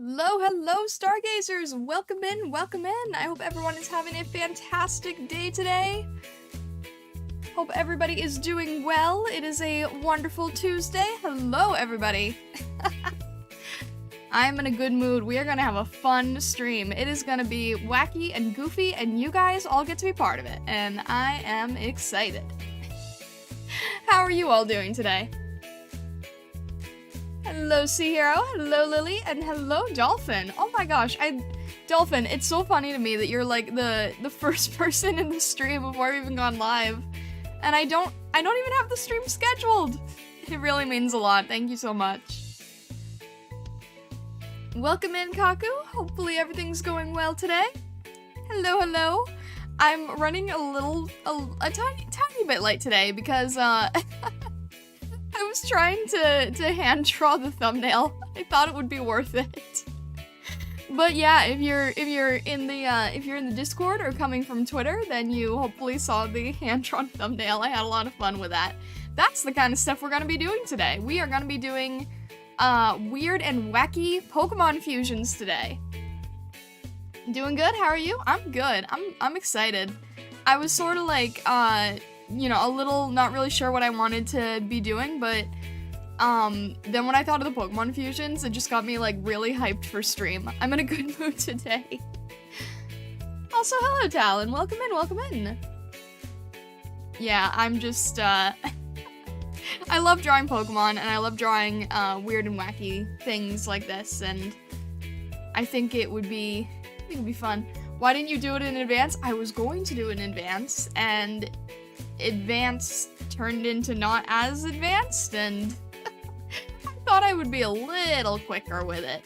Hello, hello, Stargazers! Welcome in, welcome in! I hope everyone is having a fantastic day today. Hope everybody is doing well. It is a wonderful Tuesday. Hello, everybody! I'm in a good mood. We are gonna have a fun stream. It is gonna be wacky and goofy, and you guys all get to be part of it, and I am excited. How are you all doing today? Hello, Sea Hero, hello, Lily, and hello, Dolphin. Oh my gosh, Dolphin, it's so funny to me that you're like the first person in the stream before we've even gone live. And I don't even have the stream scheduled. It really means a lot. Thank you so much. Welcome in, Kaku. Hopefully everything's going well today. Hello, hello. I'm running a tiny bit late today because, I was trying to hand draw the thumbnail. I thought it would be worth it. But yeah, if you're in the Discord or coming from Twitter, then you hopefully saw the hand drawn thumbnail. I had a lot of fun with that. That's the kind of stuff we're gonna be doing today. We are gonna be doing weird and wacky Pokemon fusions today. Doing good? How are you? I'm good. I'm excited. I was sort of like you know, a little not really sure what I wanted to be doing, but then when I thought of the Pokemon fusions, it just got me like really hyped for stream. I'm in a good mood today. Also, hello Talon, welcome in, welcome in. Yeah, I'm just I love drawing Pokemon, and I love drawing weird and wacky things like this, and I think it would be fun. Why didn't you do it in advance? I was going to do it in advance, and advanced turned into not as advanced, and I thought I would be a little quicker with it.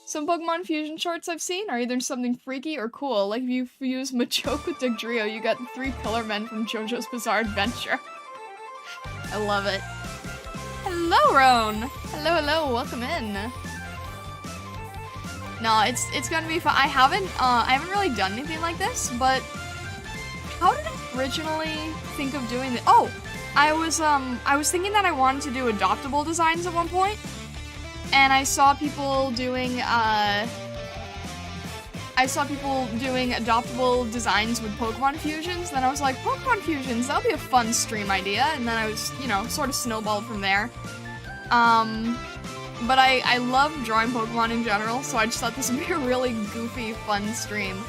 Some Pokemon fusion shorts I've seen are either something freaky or cool, like if you fuse Machoke with Dugtrio, you got the 3 Pillar Men from JoJo's Bizarre Adventure. I love it. Hello, Roan! Hello, hello, welcome in. No, it's gonna be fun. I haven't really done anything like this, but how did I originally think of doing this? Oh, I was thinking that I wanted to do adoptable designs at one point, and I saw people doing adoptable designs with Pokemon fusions. Then I was like, Pokemon fusions, that'll be a fun stream idea. And then I was, you know, sort of snowballed from there. But I love drawing Pokemon in general, so I just thought this would be a really goofy, fun stream.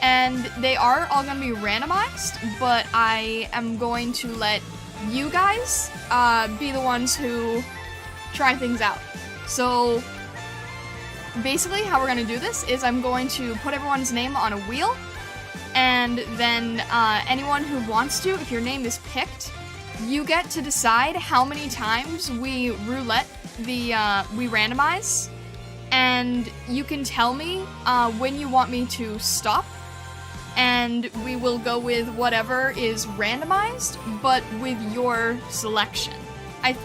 And they are all gonna be randomized, but I am going to let you guys be the ones who try things out. So basically how we're gonna do this is I'm going to put everyone's name on a wheel, and then anyone who wants to, if your name is picked, you get to decide how many times we we randomize, and you can tell me when you want me to stop, and we will go with whatever is randomized, but with your selection.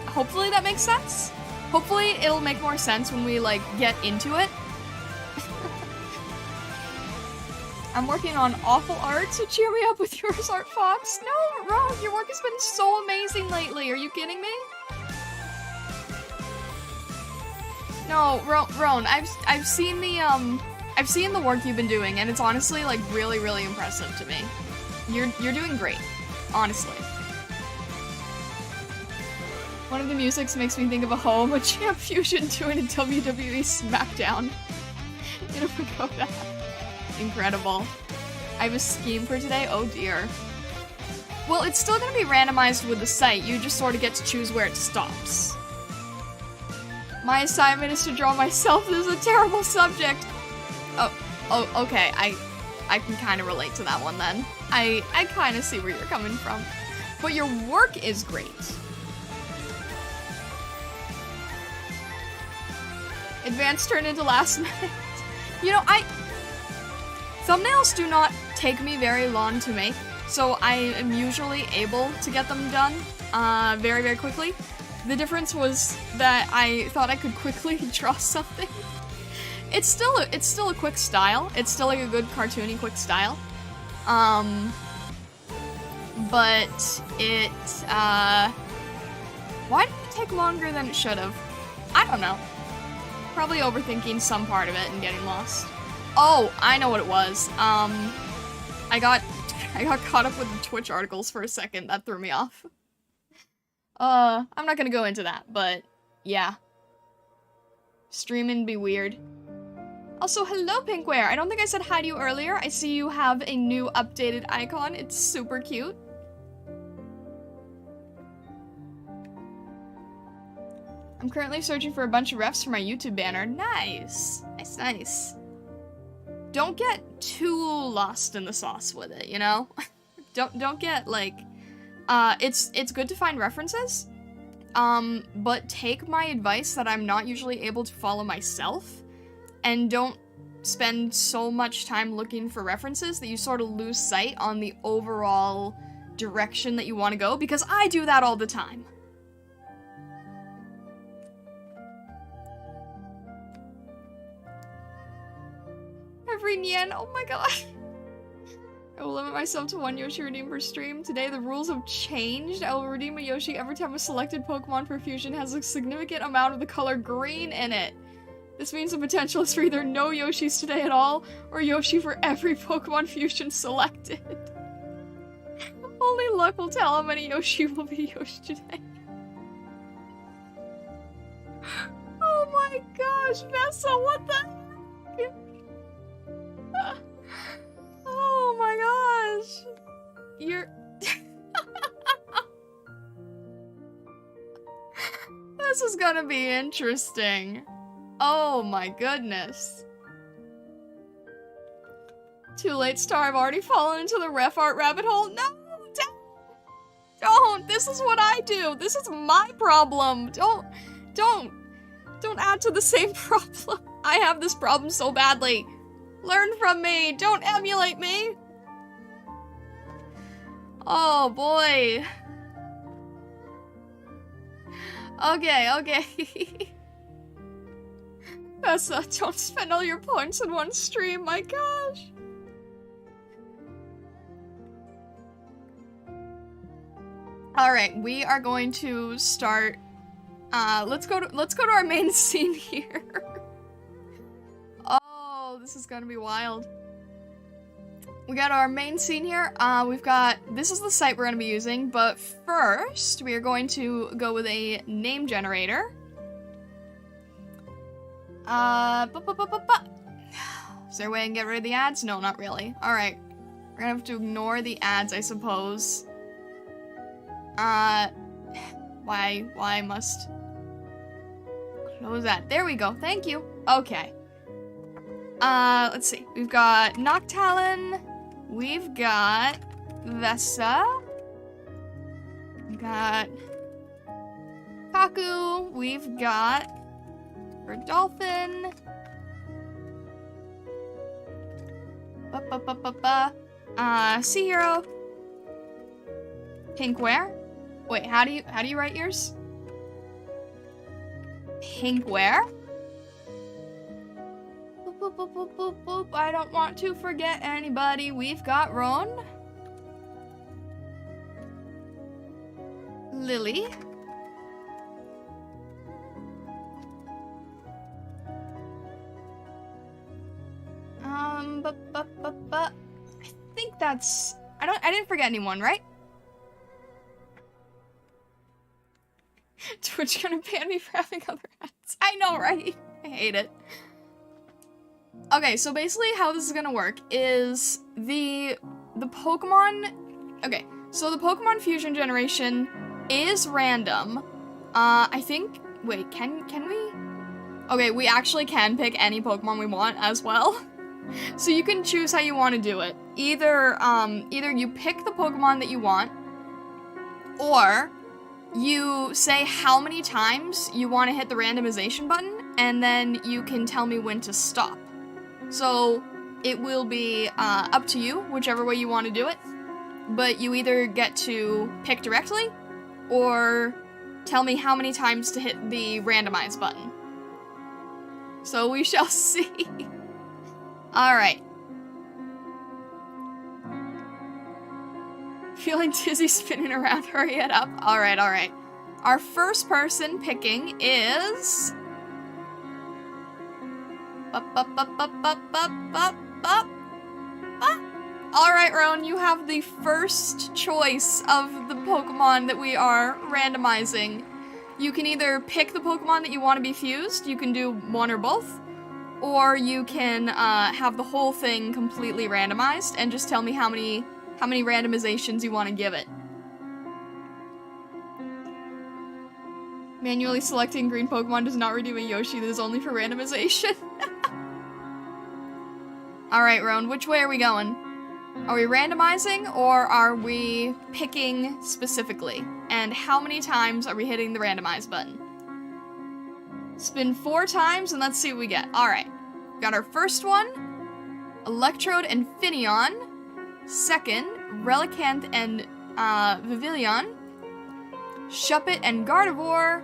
Hopefully that makes sense? Hopefully it'll make more sense when we, like, get into it. I'm working on awful art, so cheer me up with yours, Art Fox. No, Ron, your work has been so amazing lately. Are you kidding me? No, Ron, I've seen the work you've been doing, and it's honestly, like, really, really impressive to me. You're doing great, honestly. One of the musics makes me think of a champ fusion doing a WWE SmackDown in a pagoda. Incredible. I have a scheme for today? Oh dear. Well, it's still gonna be randomized with the site, you just sort of get to choose where it stops. My assignment is to draw myself. This is a terrible subject. Oh, okay, I can kind of relate to that one then. I kind of see where you're coming from. But your work is great. Advanced turned into last minute. You know, thumbnails do not take me very long to make, so I am usually able to get them done very, very quickly. The difference was that I thought I could quickly draw something. It's still a quick style. It's still like a good cartoony quick style. But it why did it take longer than it should have? I don't know. Probably overthinking some part of it and getting lost. Oh, I know what it was. I got caught up with the Twitch articles for a second. That threw me off. I'm not gonna go into that, but yeah. Streaming be weird. Also, hello, Pinkware. I don't think I said hi to you earlier. I see you have a new updated icon. It's super cute. I'm currently searching for a bunch of refs for my YouTube banner. Nice. Nice, nice. Don't get too lost in the sauce with it, you know? Don't get, like... it's good to find references, but take my advice that I'm not usually able to follow myself, and don't spend so much time looking for references that you sort of lose sight on the overall direction that you want to go, because I do that all the time. Every Nyan, oh my god. I will limit myself to 1 Yoshi redeem per stream. Today the rules have changed. I will redeem a Yoshi every time a selected Pokemon for fusion has a significant amount of the color green in it. This means the potential is for either no Yoshis today at all, or Yoshi for every Pokemon fusion selected. Only luck will tell how many Yoshi will be Yoshi today. Oh my gosh, Vessa, what the heck? Oh my gosh. You're... This is gonna be interesting. Oh my goodness. Too late, Star. I've already fallen into the ref art rabbit hole. No! Don't! This is what I do. This is my problem. Don't add to the same problem. I have this problem so badly. Learn from me. Don't emulate me. Oh boy. Okay. Vessa, don't spend all your points in one stream, my gosh. Alright, we are going to start, let's go to our main scene here. Oh, this is gonna be wild. We got our main scene here. This is the site we're gonna be using, but first, we are going to go with a name generator. Is there a way I can get rid of the ads? No, not really. Alright. We're gonna have to ignore the ads, I suppose. Why must... Close that. There we go. Thank you. Okay. Let's see. We've got Noctalon. We've got Vessa. We've got Kaku. We've got Dolphin. Sea Hero. Pinkware. Wait, how do you write yours? Pinkware? Boop, boop, boop, boop, boop, boop. I don't want to forget anybody. We've got Ron. Lily. I think that's... I didn't forget anyone, right? Twitch gonna ban me for having other ads. I know, right? I hate it. Okay, so basically how this is gonna work is the Pokemon... Okay, so the Pokemon Fusion generation is random. I think... Wait, can we? Okay, we actually can pick any Pokemon we want as well. So you can choose how you want to do it. Either you pick the Pokemon that you want, or you say how many times you want to hit the randomization button, and then you can tell me when to stop. So it will be up to you, whichever way you want to do it. But you either get to pick directly, or tell me how many times to hit the randomize button. So we shall see. Alright. Feeling dizzy spinning around, hurry it up. Alright. Our first person picking is... Alright, Roan, you have the first choice of the Pokemon that we are randomizing. You can either pick the Pokemon that you want to be fused, you can do one or both, or you can have the whole thing completely randomized and just tell me how many randomizations you want to give it. Manually selecting green Pokemon does not redeem a Yoshi, that is only for randomization. Alright, Roan, which way are we going? Are we randomizing, or are we picking specifically? And how many times are we hitting the randomize button? Spin 4 times, and let's see what we get. Alright. Got our first one, Electrode and Finneon. Second, Relicanth and Vivillon. Shuppet and Gardevoir.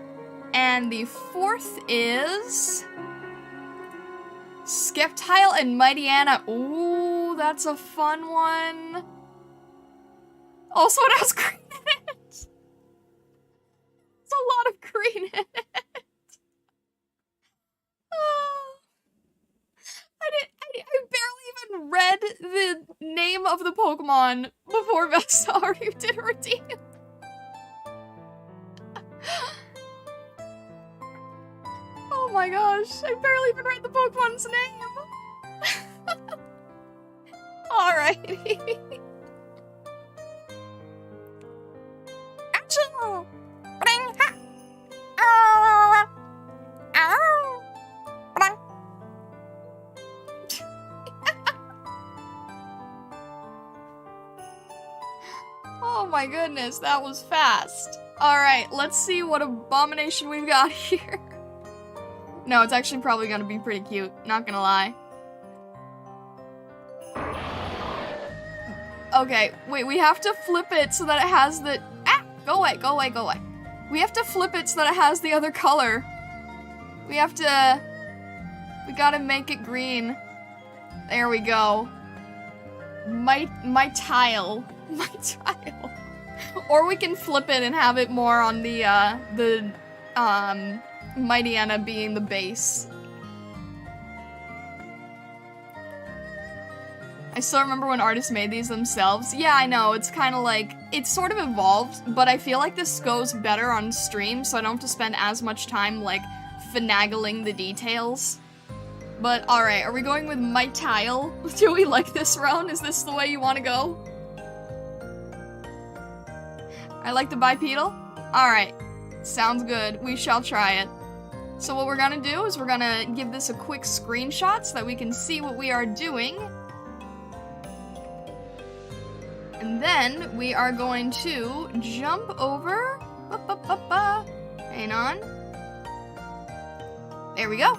And the fourth is Skeptile and Mightyena. Ooh, that's a fun one. Also, it has green in it. It's a lot of green in it. Oh. I barely even read the name of the Pokemon before Vesta already did a redeem. Oh my gosh, I barely even read the Pokemon's name. Alrighty. Achoo! Bring ha! Ow! Ow! Bring. Oh my goodness, that was fast. Alright, let's see what abomination we've got here. No, it's actually probably gonna be pretty cute, not gonna lie. Okay, wait, we have to flip it so that it has the— ah! Go away, go away, go away. We have to flip it so that it has the other color. We gotta make it green. There we go. My tile. My tile. Or we can flip it and have it more on the Mightyena being the base. I still remember when artists made these themselves. Yeah, I know, it's kind of like, it's sort of evolved, but I feel like this goes better on stream, so I don't have to spend as much time, like, finagling the details. But, alright, are we going with my tile? Do we like this, Roan? Is this the way you want to go? I like the bipedal? Alright, sounds good. We shall try it. So what we're gonna do is we're gonna give this a quick screenshot so that we can see what we are doing. And then we are going to jump over. Hang on. There we go.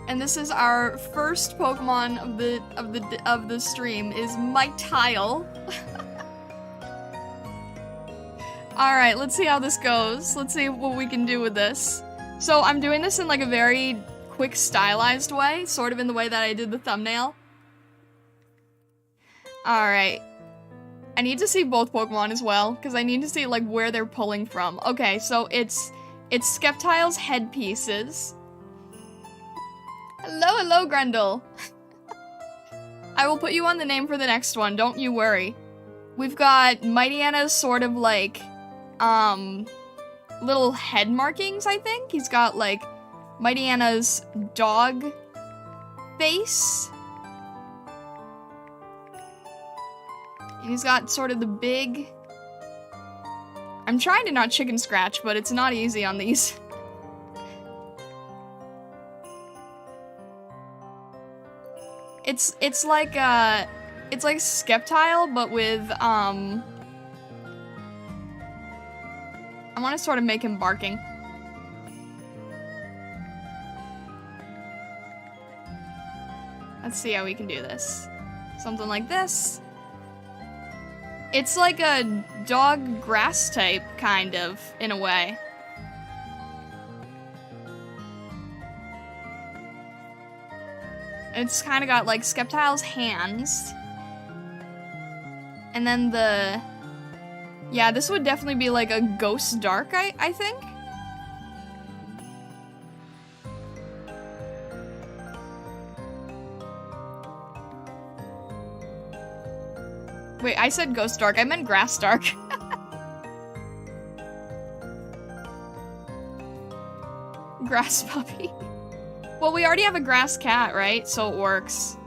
And this is our first Pokemon of the stream is Mytile. Alright, let's see how this goes. Let's see what we can do with this. So I'm doing this in like a very quick stylized way, sort of in the way that I did the thumbnail. Alright. I need to see both Pokemon as well, because I need to see like where they're pulling from. Okay, so it's Skeptile's headpieces. Hello, hello, Grendel. I will put you on the name for the next one, don't you worry. We've got Mightyena's sort of like, little head markings, I think. He's got like Mightyena's dog face. And he's got sort of the big— I'm trying to not chicken scratch, but it's not easy on these. It's like Skeptile, but with, I want to sort of make him barking. Let's see how we can do this. Something like this. It's like a dog grass type, kind of, in a way. It's kind of got like Skeptile's hands. And then the— yeah, this would definitely be like a Ghost Dark, I think. Wait, I said Ghost Dark. I meant Grass Dark. Grass Puppy. Well, we already have a Grass Cat, right? So it works.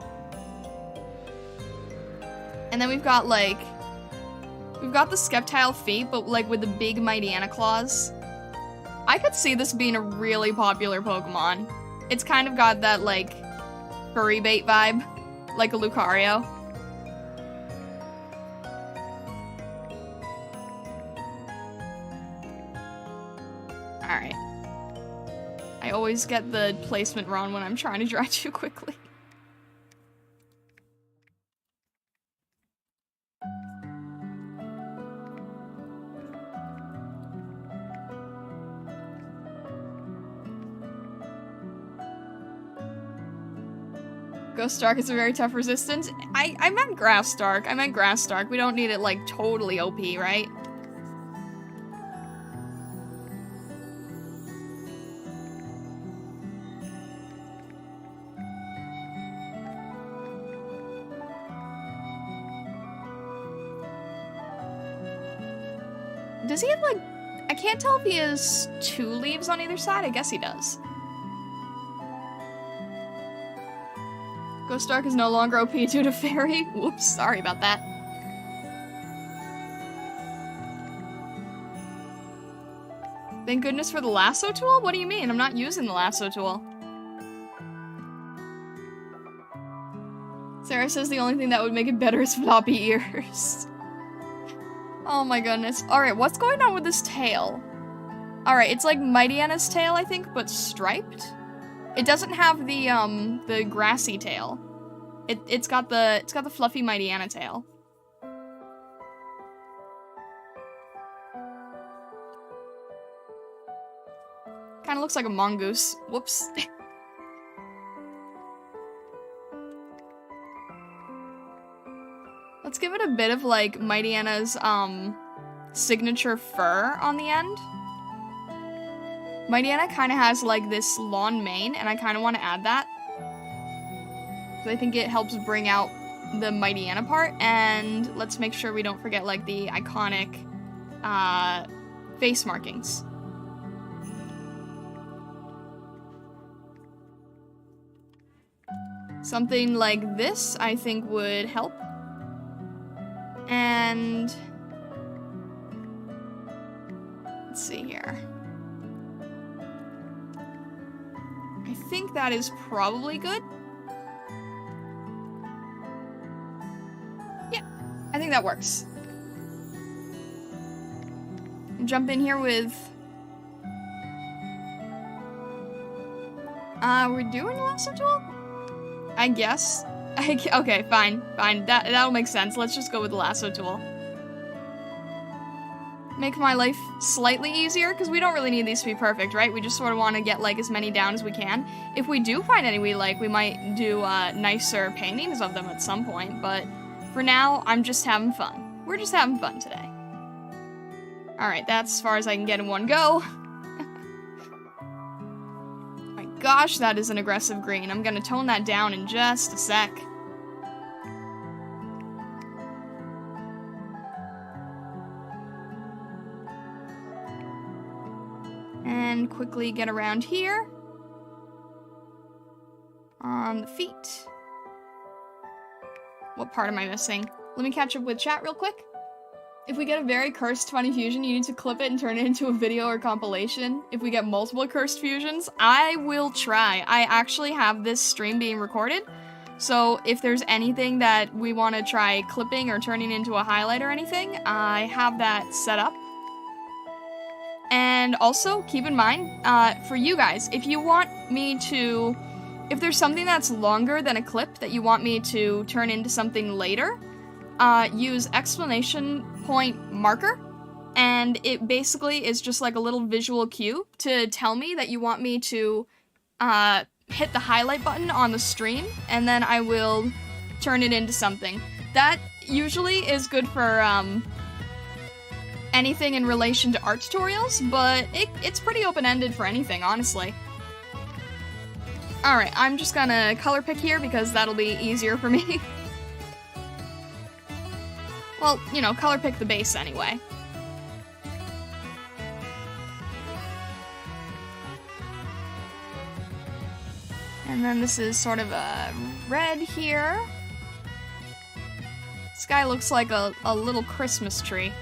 And then we've got, like... We've got the Skeptile feet, but, like, with the big Mightyena claws. I could see this being a really popular Pokemon. It's kind of got that, like, furry bait vibe. Like a Lucario. Alright. I always get the placement wrong when I'm trying to draw too quickly. Ghost Dark is a very tough resistance. I meant Grass Dark. I meant Grass Dark. We don't need it, like, totally OP, right? Does he have, like... I can't tell if he has 2 leaves on either side. I guess he does. Ghost Dark is no longer OP due to Fairy. Whoops, sorry about that. Thank goodness for the lasso tool? What do you mean? I'm not using the lasso tool. Sarah says the only thing that would make it better is floppy ears. Oh my goodness. Alright, what's going on with this tail? Alright, it's like Mightyena's tail, I think, but striped? It doesn't have the grassy tail. It's got the fluffy Mightyena tail. Kinda looks like a mongoose. Whoops. Let's give it a bit of, like, Mightyena's, signature fur on the end. Mightyena kind of has, like, this long mane, and I kind of want to add that. So I think it helps bring out the Mightyena part, and let's make sure we don't forget, like, the iconic, face markings. Something like this, I think, would help. And... let's see here. I think that is probably good. Yeah, I think that works. Jump in here with... we're doing lasso tool? I guess. Okay, fine. That'll make sense. Let's just go with the lasso tool. Make my life slightly easier, because we don't really need these to be perfect, right? We just sort of want to get, like, as many down as we can. If we do find any we like, we might do, nicer paintings of them at some point, but for now, I'm just having fun. We're just having fun today. Alright, that's as far as I can get in one go. My gosh, that is an aggressive green. I'm gonna tone that down in just a sec. And quickly get around here. On the feet. What part am I missing? Let me catch up with chat real quick. If we get a very cursed funny fusion, you need to clip it and turn it into a video or compilation. If we get multiple cursed fusions, I will try. I actually have this stream being recorded, so if there's anything that we want to try clipping or turning into a highlight or anything, I have that set up. And also, keep in mind, for you guys, if you want me to... if there's something that's longer than a clip that you want me to turn into something later, use exclamation point marker, and it basically is just like a little visual cue to tell me that you want me to hit the highlight button on the stream, and then I will turn it into something. That usually is good for anything in relation to art tutorials, but it's pretty open-ended for anything, honestly. Alright, I'm just gonna color pick here because that'll be easier for me. Well, you know, color pick the base anyway. And then this is sort of a red here. This guy looks like a little Christmas tree.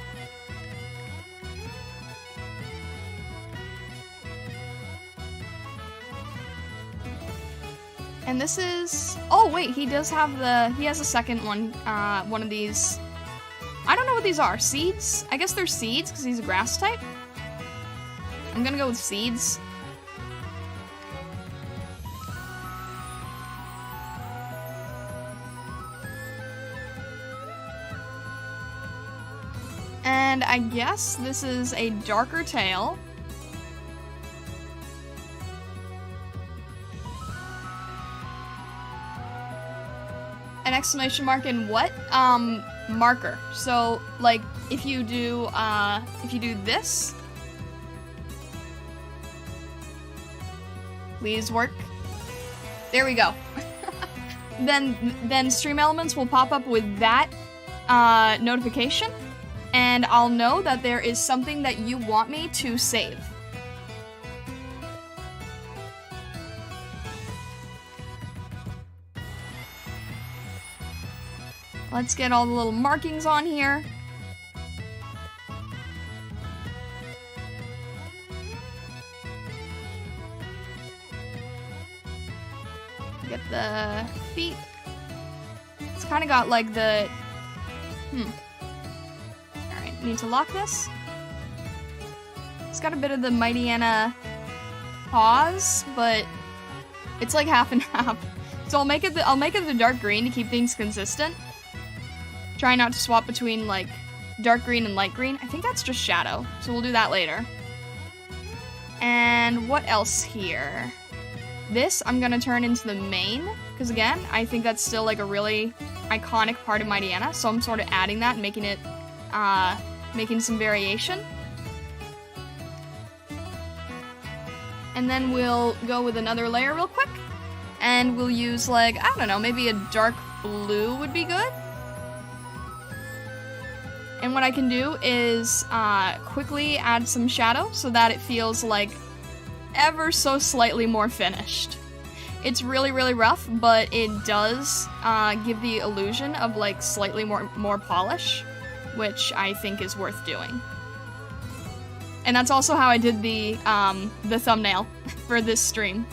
And this is... Oh, wait, he does have the... He has a second one, one of these... I don't know what these are. Seeds? I guess they're seeds, because he's a grass type. I'm gonna go with seeds. And I guess this is a darker tail. An exclamation mark in what? Marker. So, like, if you do this, please work. There we go. then Stream Elements will pop up with that notification, and I'll know that there is something that you want me to save. Let's get all the little markings on here. Get the feet. It's kind of got like the... Alright, need to lock this. It's got a bit of the Mighty Anna paws, but it's like half and half. So I'll make it the dark green to keep things consistent. Try not to swap between, like, dark green and light green. I think that's just shadow, so we'll do that later. And what else here? This I'm gonna turn into the main, because again, I think that's still, like, a really iconic part of Mighty Anna, so I'm sort of adding that and making it, making some variation. And then we'll go with another layer real quick, and we'll use, like, I don't know, maybe a dark blue would be good. And what I can do is quickly add some shadow so that it feels like ever so slightly more finished. It's really, really rough, but it does give the illusion of like slightly more polish, which I think is worth doing. And that's also how I did the thumbnail for this stream.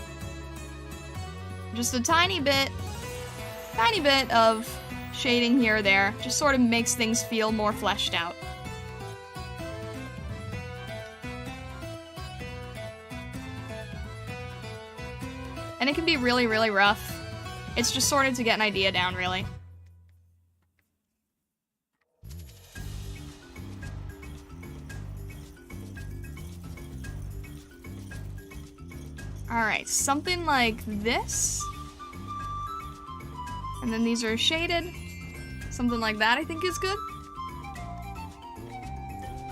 Just a tiny bit of shading here or there, just sort of makes things feel more fleshed out. And it can be really, really rough. It's just sort of to get an idea down, really. Alright, something like this. And then these are shaded. Something like that I think is good.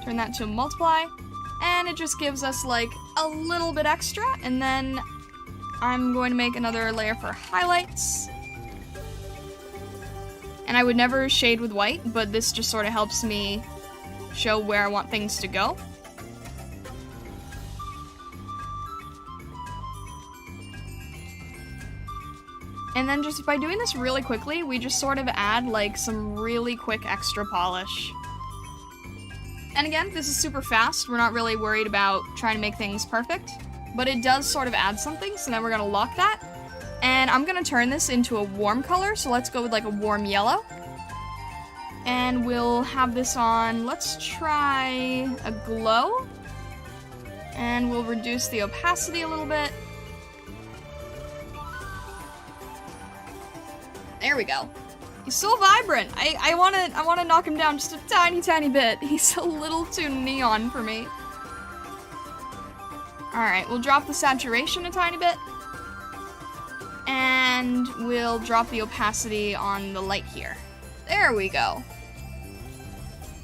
Turn that to a multiply. And it just gives us like a little bit extra. And then I'm going to make another layer for highlights. And I would never shade with white, but this just sort of helps me show where I want things to go. And then just by doing this really quickly, we just sort of add like some really quick extra polish. And again, this is super fast. We're not really worried about trying to make things perfect, but it does sort of add something. So now we're gonna lock that. And I'm gonna turn this into a warm color. So let's go with like a warm yellow. And we'll have this on, let's try a glow. And we'll reduce the opacity a little bit. There we go. He's so vibrant. I wanna knock him down just a tiny bit. He's a little too neon for me. Alright, we'll drop the saturation a tiny bit. And we'll drop the opacity on the light here. There we go.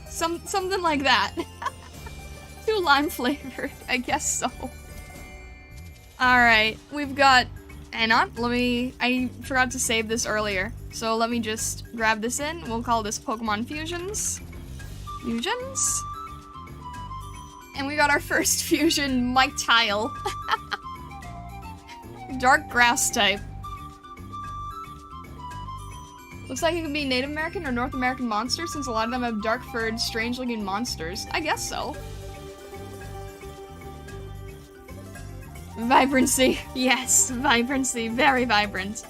Something like that. Too lime flavored, I guess so. Alright, we've got Hang on, I forgot to save this earlier. So let me just grab this in. We'll call this Pokemon Fusions. Fusions. And we got our first fusion, Mike Tile. Dark grass type. Looks like it could be Native American or North American monsters since a lot of them have dark-furred, strange-looking monsters. I guess so. Vibrancy. Yes, vibrancy. Very vibrant.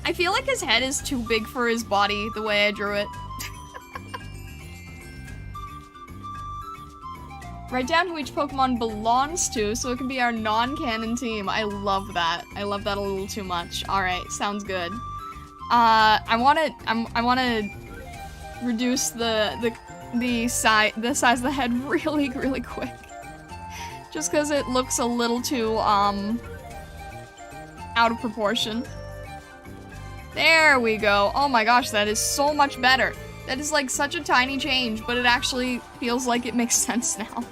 I feel like his head is too big for his body, the way I drew it. Write down who each Pokemon belongs to, so it can be our non-canon team. I love that. I love that a little too much. Alright, sounds good. I wanna reduce the size of the head really, really quick. Just because it looks a little too, out of proportion. There we go. Oh my gosh, that is so much better. That is like such a tiny change, but it actually feels like it makes sense now.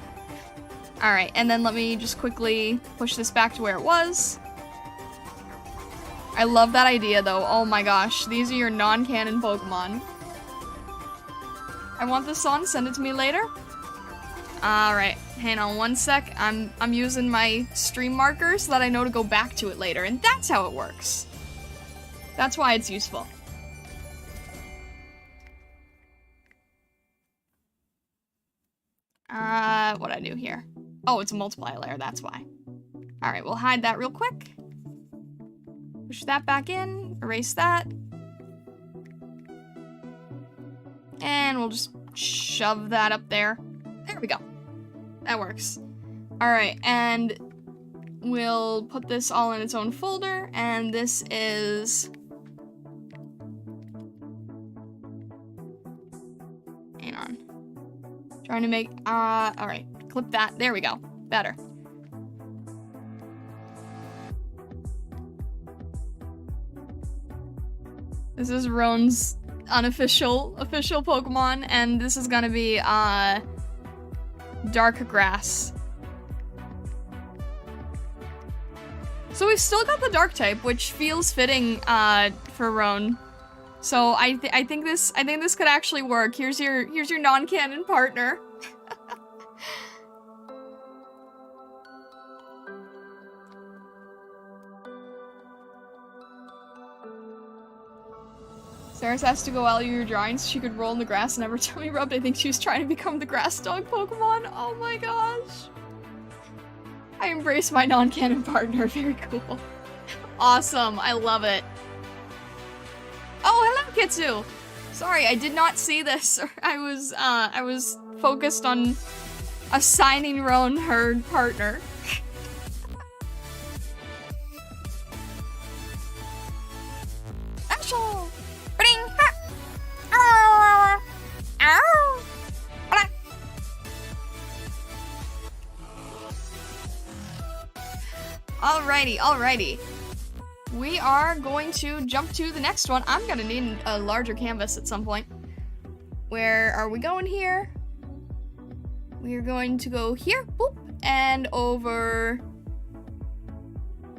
Alright, and then let me just quickly push this back to where it was. I love that idea though. Oh my gosh, these are your non-canon Pokemon. I want this on, send it to me later. Alright, hang on one sec. I'm using my stream marker so that I know to go back to it later, and that's how it works. That's why it's useful. What'd I do here? Oh, it's a multiply layer, that's why. Alright, we'll hide that real quick. Push that back in, erase that. And we'll just shove that up there. There we go. That works. Alright, and we'll put this all in its own folder, and this is... Hang on. Trying to make, alright, clip that. There we go. Better. This is Roan's official Pokemon, and this is gonna be, Dark Grass. So we've still got the Dark type, which feels fitting, for Roan. So I think this could actually work. Here's your non-canon partner. Sarah's has to go out of your drawings so she could roll in the grass and never tummy rubbed. I think she was trying to become the grass dog Pokemon. Oh my gosh. I embrace my non-canon partner. Very cool. Awesome. I love it. Oh, hello, Kitsu. Sorry, I did not see this. I was focused on assigning Roan her partner. Ashel! Bring her! Ow! Ow! Alrighty. We are going to jump to the next one. I'm gonna need a larger canvas at some point. Where are we going here? We are going to go here, boop, and over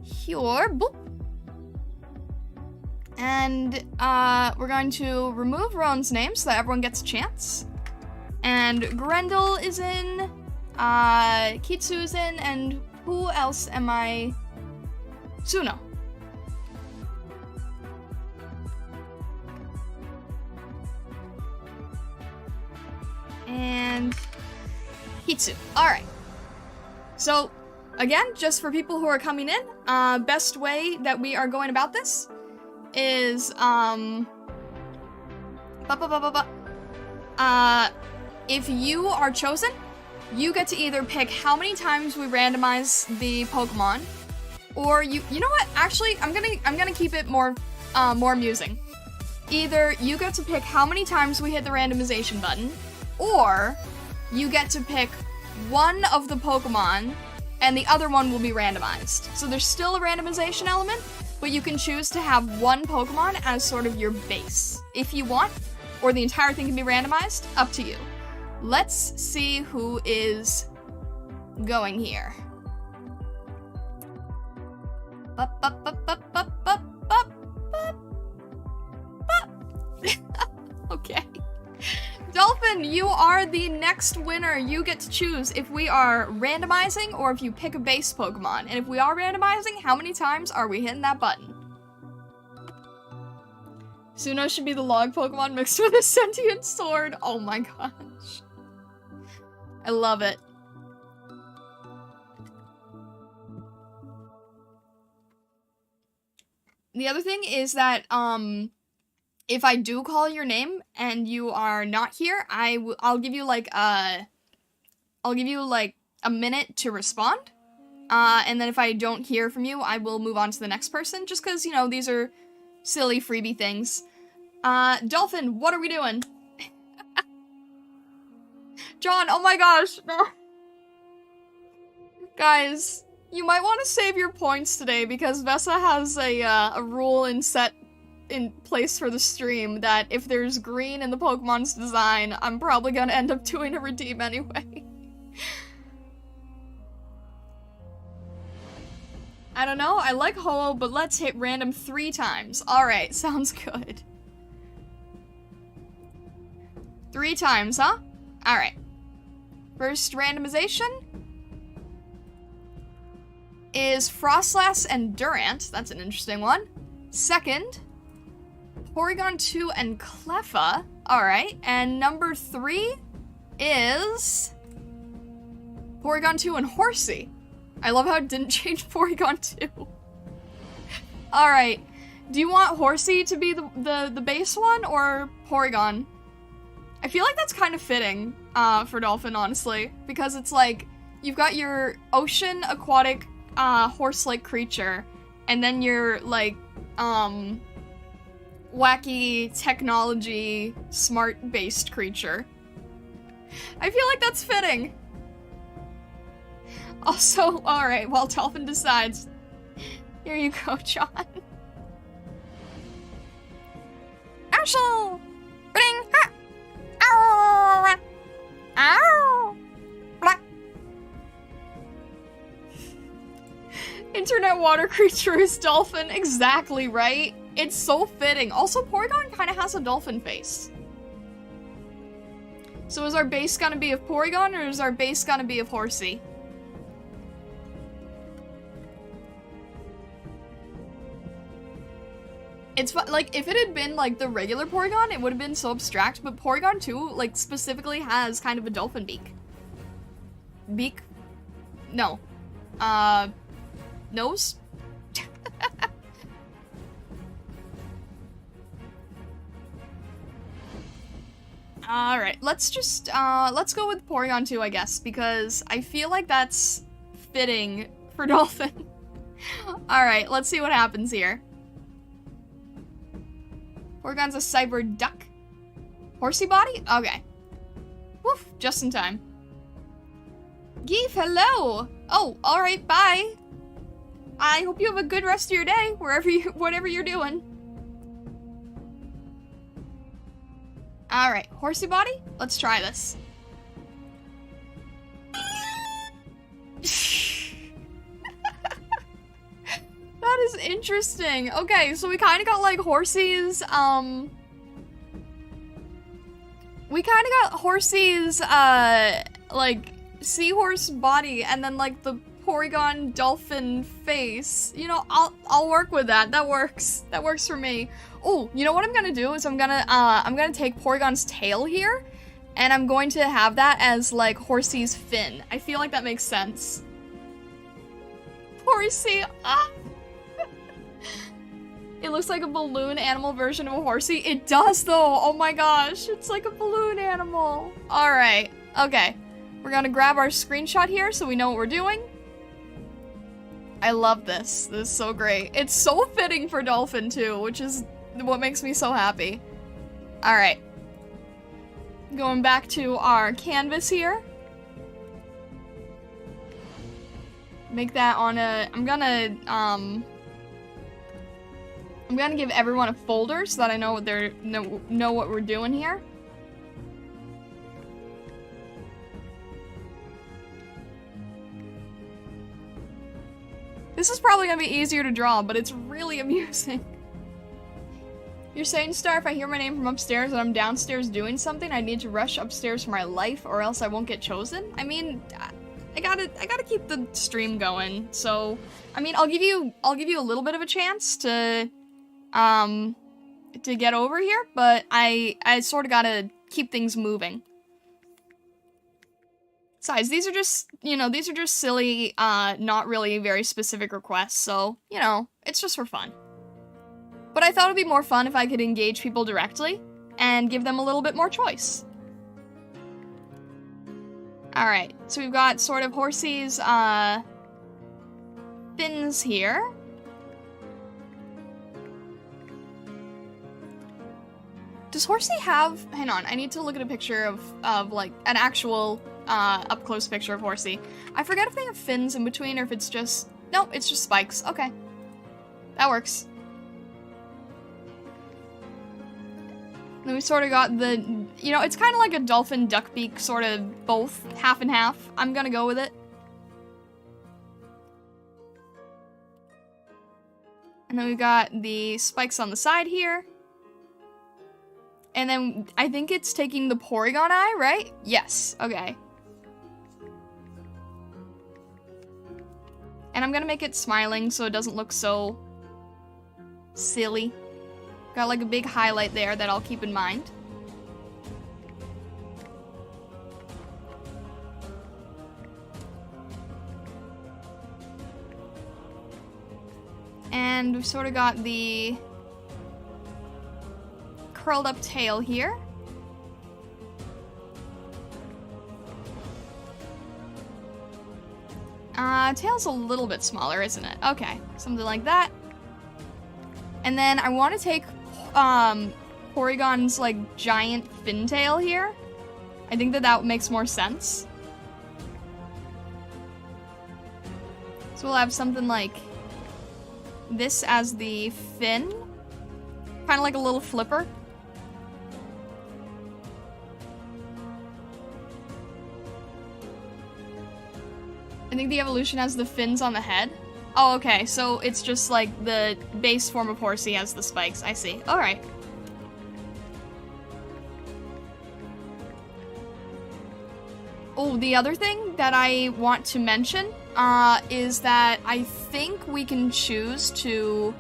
here, boop. And we're going to remove Roan's name so that everyone gets a chance. And Grendel is in, Kitsu's in, and who else am I? Tsuno. And Hitsu. Alright. So, again, just for people who are coming in, best way that we are going about this is, if you are chosen, you get to either pick how many times we randomize the Pokemon, or you know what? Actually, I'm gonna keep it more amusing. Either you get to pick how many times we hit the randomization button, or you get to pick one of the Pokemon, and the other one will be randomized. So there's still a randomization element, but you can choose to have one Pokemon as sort of your base, if you want, or the entire thing can be randomized, up to you. Let's see who is going here. for the next winner, you get to choose if we are randomizing or if you pick a base Pokemon. And if we are randomizing, how many times are we hitting that button? Suno should be the log Pokemon mixed with a sentient sword. Oh my gosh. I love it. The other thing is that, if I do call your name and you are not here, I'll give you like a minute to respond. And then if I don't hear from you, I will move on to the next person, just because, you know, these are silly freebie things. Dolphin, what are we doing? John, oh my gosh, no. Guys, you might want to save your points today, because Vesa has a rule set in place for the stream that if there's green in the Pokemon's design, I'm probably gonna end up doing a redeem anyway. I don't know, I like Ho-Oh, but let's hit random 3 times. Alright, sounds good. 3 times, huh? Alright. First randomization is Frostlass and Durant. That's an interesting one. Second, Porygon 2 and Cleffa. Alright, and number 3 is Porygon 2 and Horsey. I love how it didn't change Porygon 2. Alright, do you want Horsey to be the base one, or Porygon? I feel like that's kind of fitting, for Dolphin, honestly, because it's like, you've got your ocean, aquatic, horse-like creature, and then your, like, wacky, technology, smart-based creature. I feel like that's fitting. Also, alright, while Dolphin decides, here you go, John. Ashel! Ring! Ha! Ow! Ow! Blah! Internet water creature is Dolphin, exactly, right? It's so fitting. Also, Porygon kind of has a dolphin face. So is our base gonna be of Porygon, or is our base gonna be of Horsey? It's like, if it had been like the regular Porygon, it would have been so abstract, but Porygon 2, like, specifically has kind of a dolphin beak. Beak? No. Nose? Alright, let's just, let's go with Porygon 2, I guess, because I feel like that's fitting for Dolphin. Alright, let's see what happens here. Porygon's a cyber duck. Horsey body? Okay. Woof, just in time. Geef, hello! Oh, alright, bye! I hope you have a good rest of your day, whatever you're doing. Alright, Horsey body? Let's try this. That is interesting. Okay, so we kind of got like Horsey's, like, seahorse body, and then like the Porygon dolphin face. You know, I'll work with that. That works. That works for me. Oh, you know what I'm gonna do is I'm gonna take Porygon's tail here, and I'm going to have that as like Horsey's fin. I feel like that makes sense. Horsey, ah! It looks like a balloon animal version of a Horsey. It does though, oh my gosh, it's like a balloon animal. Alright, okay. We're gonna grab our screenshot here so we know what we're doing. I love this. This is so great. It's so fitting for Dolphin too, which is what makes me so happy. Alright. Going back to our canvas here. Make that on a... I'm gonna give everyone a folder so that I know what know what we're doing here. This is probably gonna be easier to draw, but it's really amusing. You're saying, Star, if I hear my name from upstairs and I'm downstairs doing something, I need to rush upstairs for my life or else I won't get chosen? I mean, I gotta keep the stream going, so, I mean, I'll give you a little bit of a chance to get over here, but I sort of gotta keep things moving. Besides, these are just, you know, these are just silly, not really very specific requests, so, you know, it's just for fun. But I thought it'd be more fun if I could engage people directly and give them a little bit more choice. Alright, so we've got sort of Horsey's, fins here. Does Horsey have... Hang on, I need to look at a picture of like, an actual, up-close picture of Horsey. I forget if they have fins in between or if it's just... Nope, it's just spikes. Okay. That works. Then we sort of got the... You know, it's kind of like a dolphin duck beak, sort of both, half and half. I'm gonna go with it. And then we've got the spikes on the side here. And then, I think it's taking the Porygon eye, right? Yes, okay. And I'm gonna make it smiling so it doesn't look so silly. Got like a big highlight there that I'll keep in mind. And we've sort of got the curled up tail here. Tail's a little bit smaller, isn't it? Okay, something like that. And then I want to take Porygon's like giant fin tail here. I think that makes more sense. So we'll have something like this as the fin. Kind of like a little flipper. I think the evolution has the fins on the head. Oh, okay, so it's just like the base form of Horsey has the spikes. I see. Alright. Oh, the other thing that I want to mention is that I think we can choose to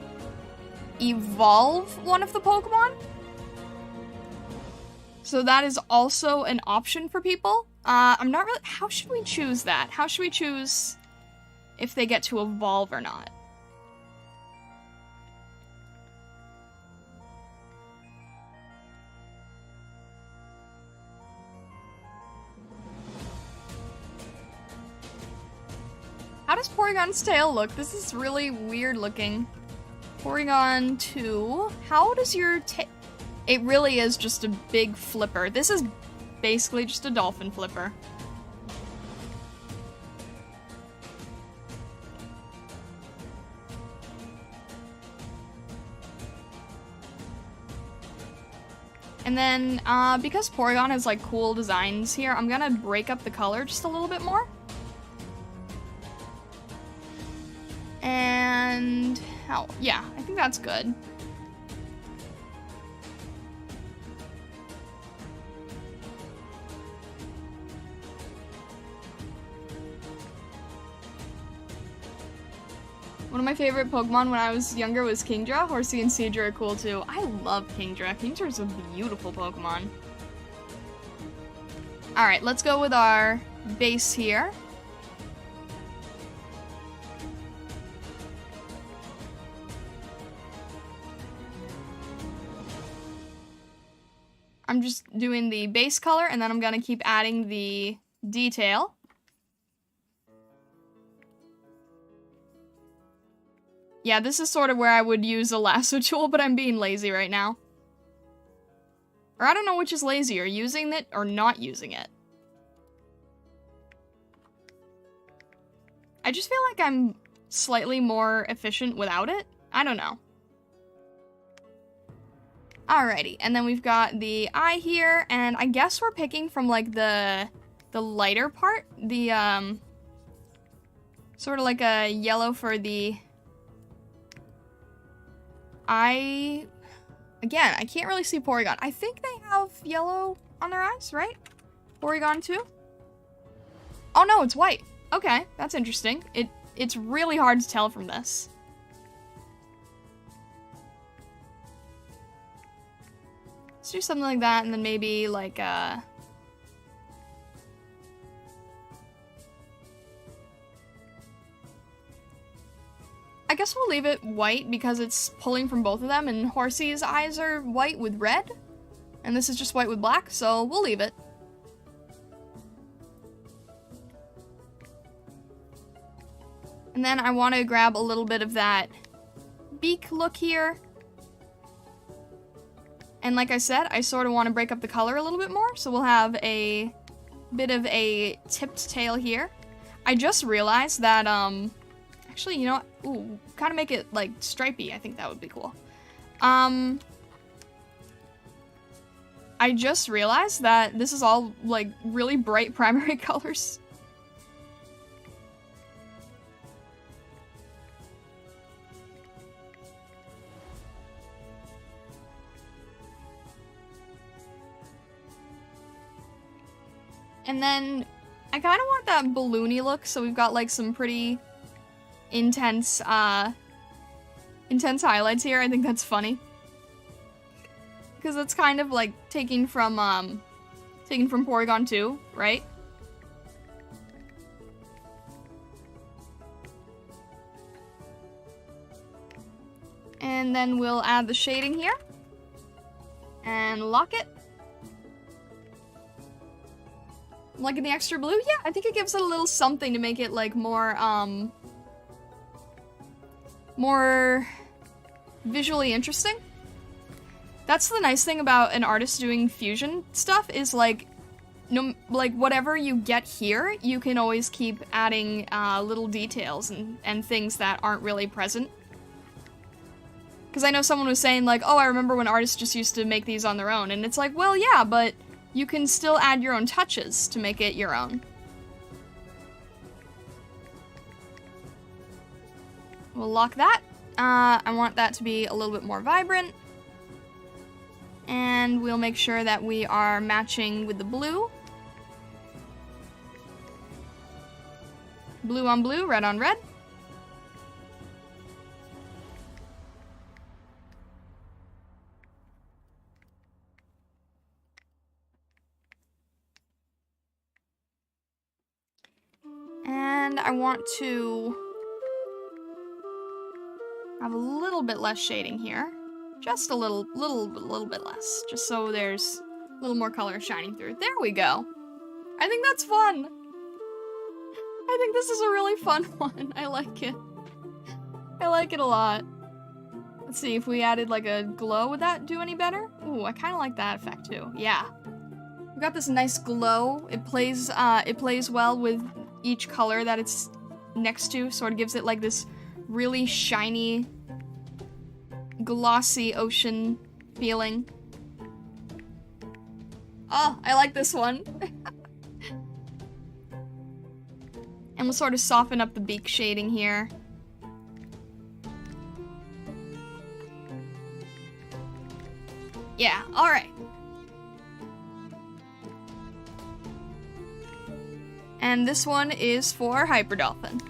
evolve one of the Pokemon. So that is also an option for people. I'm not really... How should we choose that? How should we choose if they get to evolve or not? How does Porygon's tail look? This is really weird looking. Porygon 2. How does your tail... It really is just a big flipper. This is basically just a dolphin flipper. And then, because Porygon has like cool designs here, I'm gonna break up the color just a little bit more. And, oh, yeah, I think that's good. One of my favorite Pokemon when I was younger was Kingdra. Horsey and Seadra are cool too. I love Kingdra. Kingdra's a beautiful Pokemon. Alright, let's go with our base here. I'm just doing the base color and then I'm gonna keep adding the detail. Yeah, this is sort of where I would use a lasso tool, but I'm being lazy right now. Or I don't know which is lazier, using it or not using it. I just feel like I'm slightly more efficient without it. I don't know. Alrighty, and then we've got the eye here, and I guess we're picking from like the lighter part, the sort of like a yellow for the eye. Again, I can't really see Porygon. I think they have yellow on their eyes, right? Porygon too? Oh no, it's white. Okay, that's interesting. It's really hard to tell from this. Let's do something like that, and then maybe like I guess we'll leave it white because it's pulling from both of them, and Horsey's eyes are white with red, and this is just white with black, so we'll leave it. And then I want to grab a little bit of that beak look here. And like I said, I sort of want to break up the color a little bit more, so we'll have a bit of a tipped tail here. I just realized that, actually, you know what? Ooh, kind of make it, like, stripey. I think that would be cool. I just realized that this is all, like, really bright primary colors. And then I kind of want that balloony look, so we've got like some pretty intense highlights here. I think that's funny. Because it's kind of like taken from Porygon 2, right? And then we'll add the shading here. And lock it. Liking the extra blue? Yeah, I think it gives it a little something to make it, like, more visually interesting. That's the nice thing about an artist doing fusion stuff, is, like, whatever you get here, you can always keep adding, little details and things that aren't really present. Because I know someone was saying, like, oh, I remember when artists just used to make these on their own, and it's like, well, yeah, but you can still add your own touches to make it your own. We'll lock that. I want that to be a little bit more vibrant. And we'll make sure that we are matching with the blue. Blue on blue, red on red. And I want to have a little bit less shading here. Just a little bit less. Just so there's a little more color shining through. There we go. I think that's fun. I think this is a really fun one. I like it. I like it a lot. Let's see, if we added like a glow, would that do any better? Ooh, I kind of like that effect too. Yeah. We've got this nice glow. It plays well with each color that it's next to, sort of gives it like this really shiny, glossy ocean feeling. Oh, I like this one. And we'll sort of soften up the beak shading here. Yeah, alright. And this one is for Hyper Dolphin.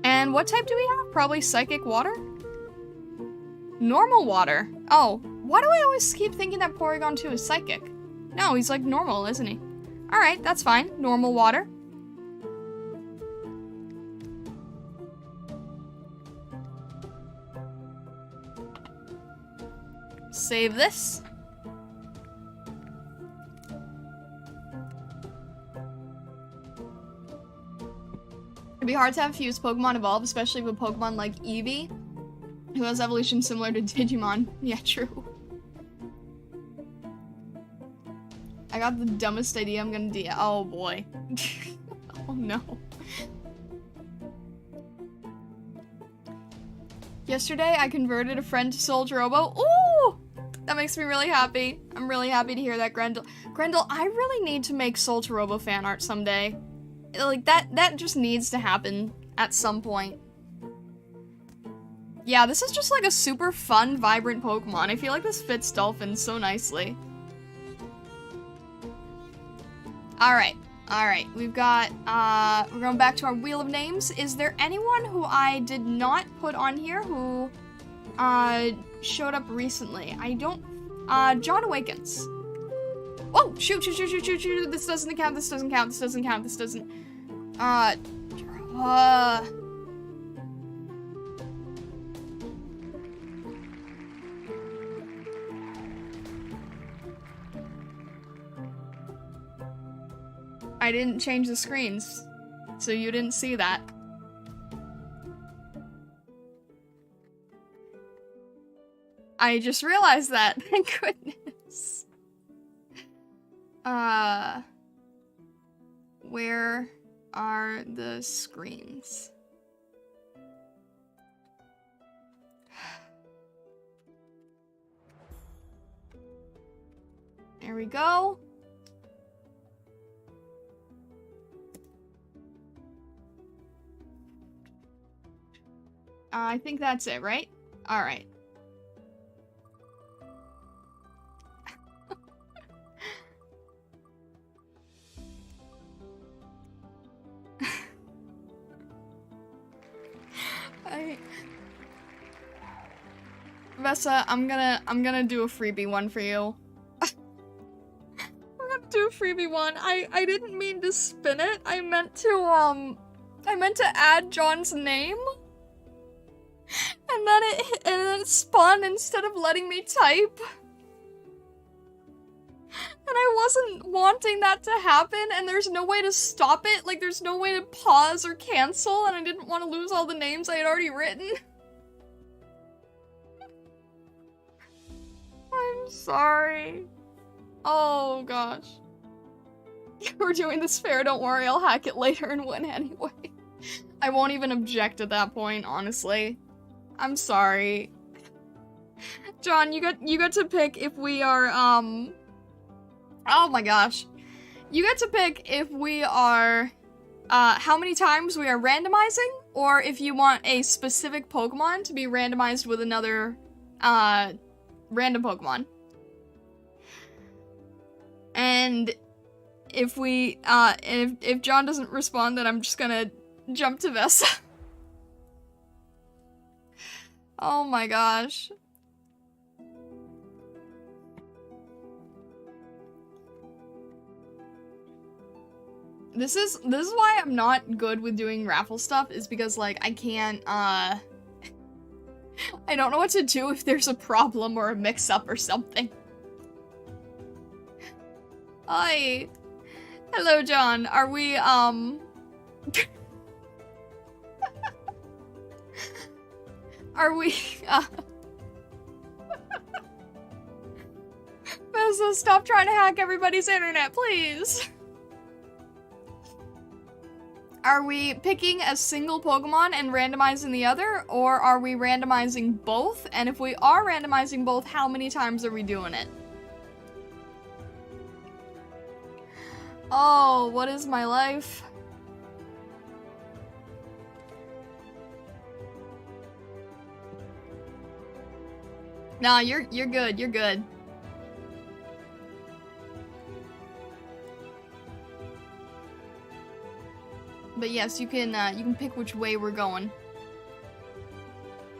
And what type do we have? Probably Psychic Water? Normal Water. Oh, why do I always keep thinking that Porygon 2 is Psychic? No, he's like normal, isn't he? Alright, that's fine. Normal Water. Save this. It'd be hard to have fused Pokemon evolve, especially with Pokemon like Eevee, who has evolution similar to Digimon. Yeah, true. I got the dumbest idea I'm gonna do. Oh boy. Oh no. Yesterday, I converted a friend to Soldier Robo. Ooh! That makes me really happy. I'm really happy to hear that, Grendel. Grendel, I really need to make Soldier Robo fan art someday. Like, that just needs to happen at some point. Yeah, this is just like a super fun, vibrant Pokemon. I feel like this fits Dolphin so nicely. Alright, we've got, we're going back to our Wheel of Names. Is there anyone who I did not put on here who, showed up recently? I don't, John Awakens. Whoa, shoot, this doesn't count, this doesn't, I didn't change the screens, so you didn't see that. I just realized that, thank goodness. Where are the screens? There we go. I think that's it, right? Alright. Vessa, I'm gonna do a freebie one for you. I'm gonna do a freebie one. I didn't mean to spin it. I meant to add John's name. And then it spun instead of letting me type. And I wasn't wanting that to happen, and there's no way to stop it. Like, there's no way to pause or cancel, and I didn't want to lose all the names I had already written. I'm sorry. Oh, gosh. We're doing this fair, don't worry, I'll hack it later and win anyway. I won't even object at that point, honestly. I'm sorry. John, you got to pick if we are, oh my gosh. You get to pick if we are, how many times we are randomizing, or if you want a specific Pokemon to be randomized with another, random Pokemon. And if we, if John doesn't respond, then I'm just gonna jump to Vessa. Oh my gosh. This is why I'm not good with doing raffle stuff, is because, like, I can't, I don't know what to do if there's a problem or a mix-up or something. Hi. Hello, John. Are we, are we, Vessa, stop trying to hack everybody's internet, please. Are we picking a single Pokemon and randomizing the other, or are we randomizing both? And if we are randomizing both, how many times are we doing it? Oh, what is my life? Nah, you're good, you're good. But yes, you can pick which way we're going.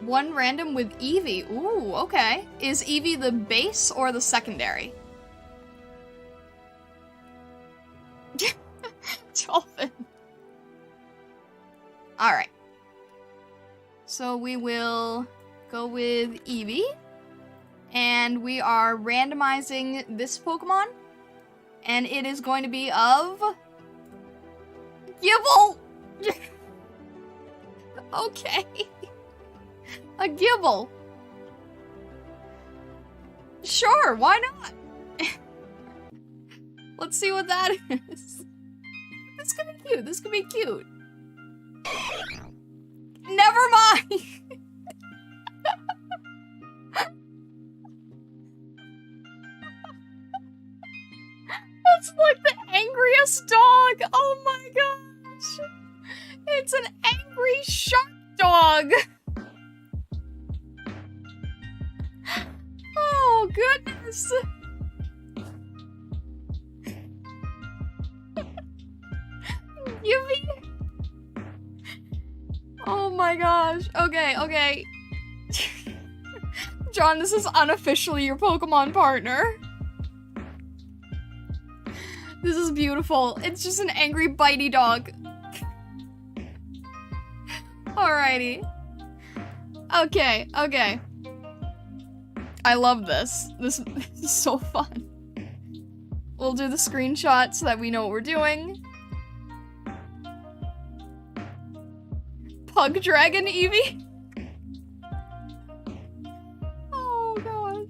One random with Eevee. Ooh, okay. Is Eevee the base or the secondary? Dolphin. Alright. So we will go with Eevee. And we are randomizing this Pokemon. And it is going to be of... Gibble! Okay. A Gibble. Sure, why not? Let's see what that is. This could be cute, this could be cute. Never mind! It's like the angriest dog! Oh my gosh! It's an angry shark dog! goodness! Yubi! Oh my gosh. Okay, okay. John, this is unofficially your Pokemon partner. This is beautiful. It's just an angry, bitey dog. Alrighty. Okay, okay. I love this. This is so fun. We'll do the screenshot so that we know what we're doing. Pug Dragon Eevee? Oh god.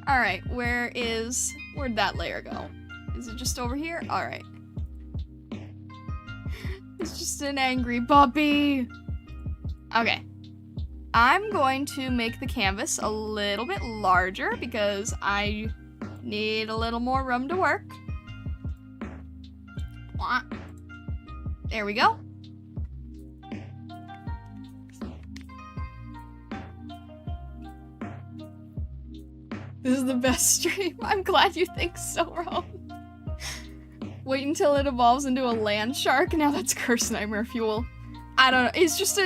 Alright, where'd that layer go? Is it just over here? Alright. It's just an angry puppy. Okay. I'm going to make the canvas a little bit larger because I need a little more room to work. There we go. This is the best stream. I'm glad you think so, Ro. Wait until it evolves into a land shark. Now that's curse nightmare fuel. I don't know. It's just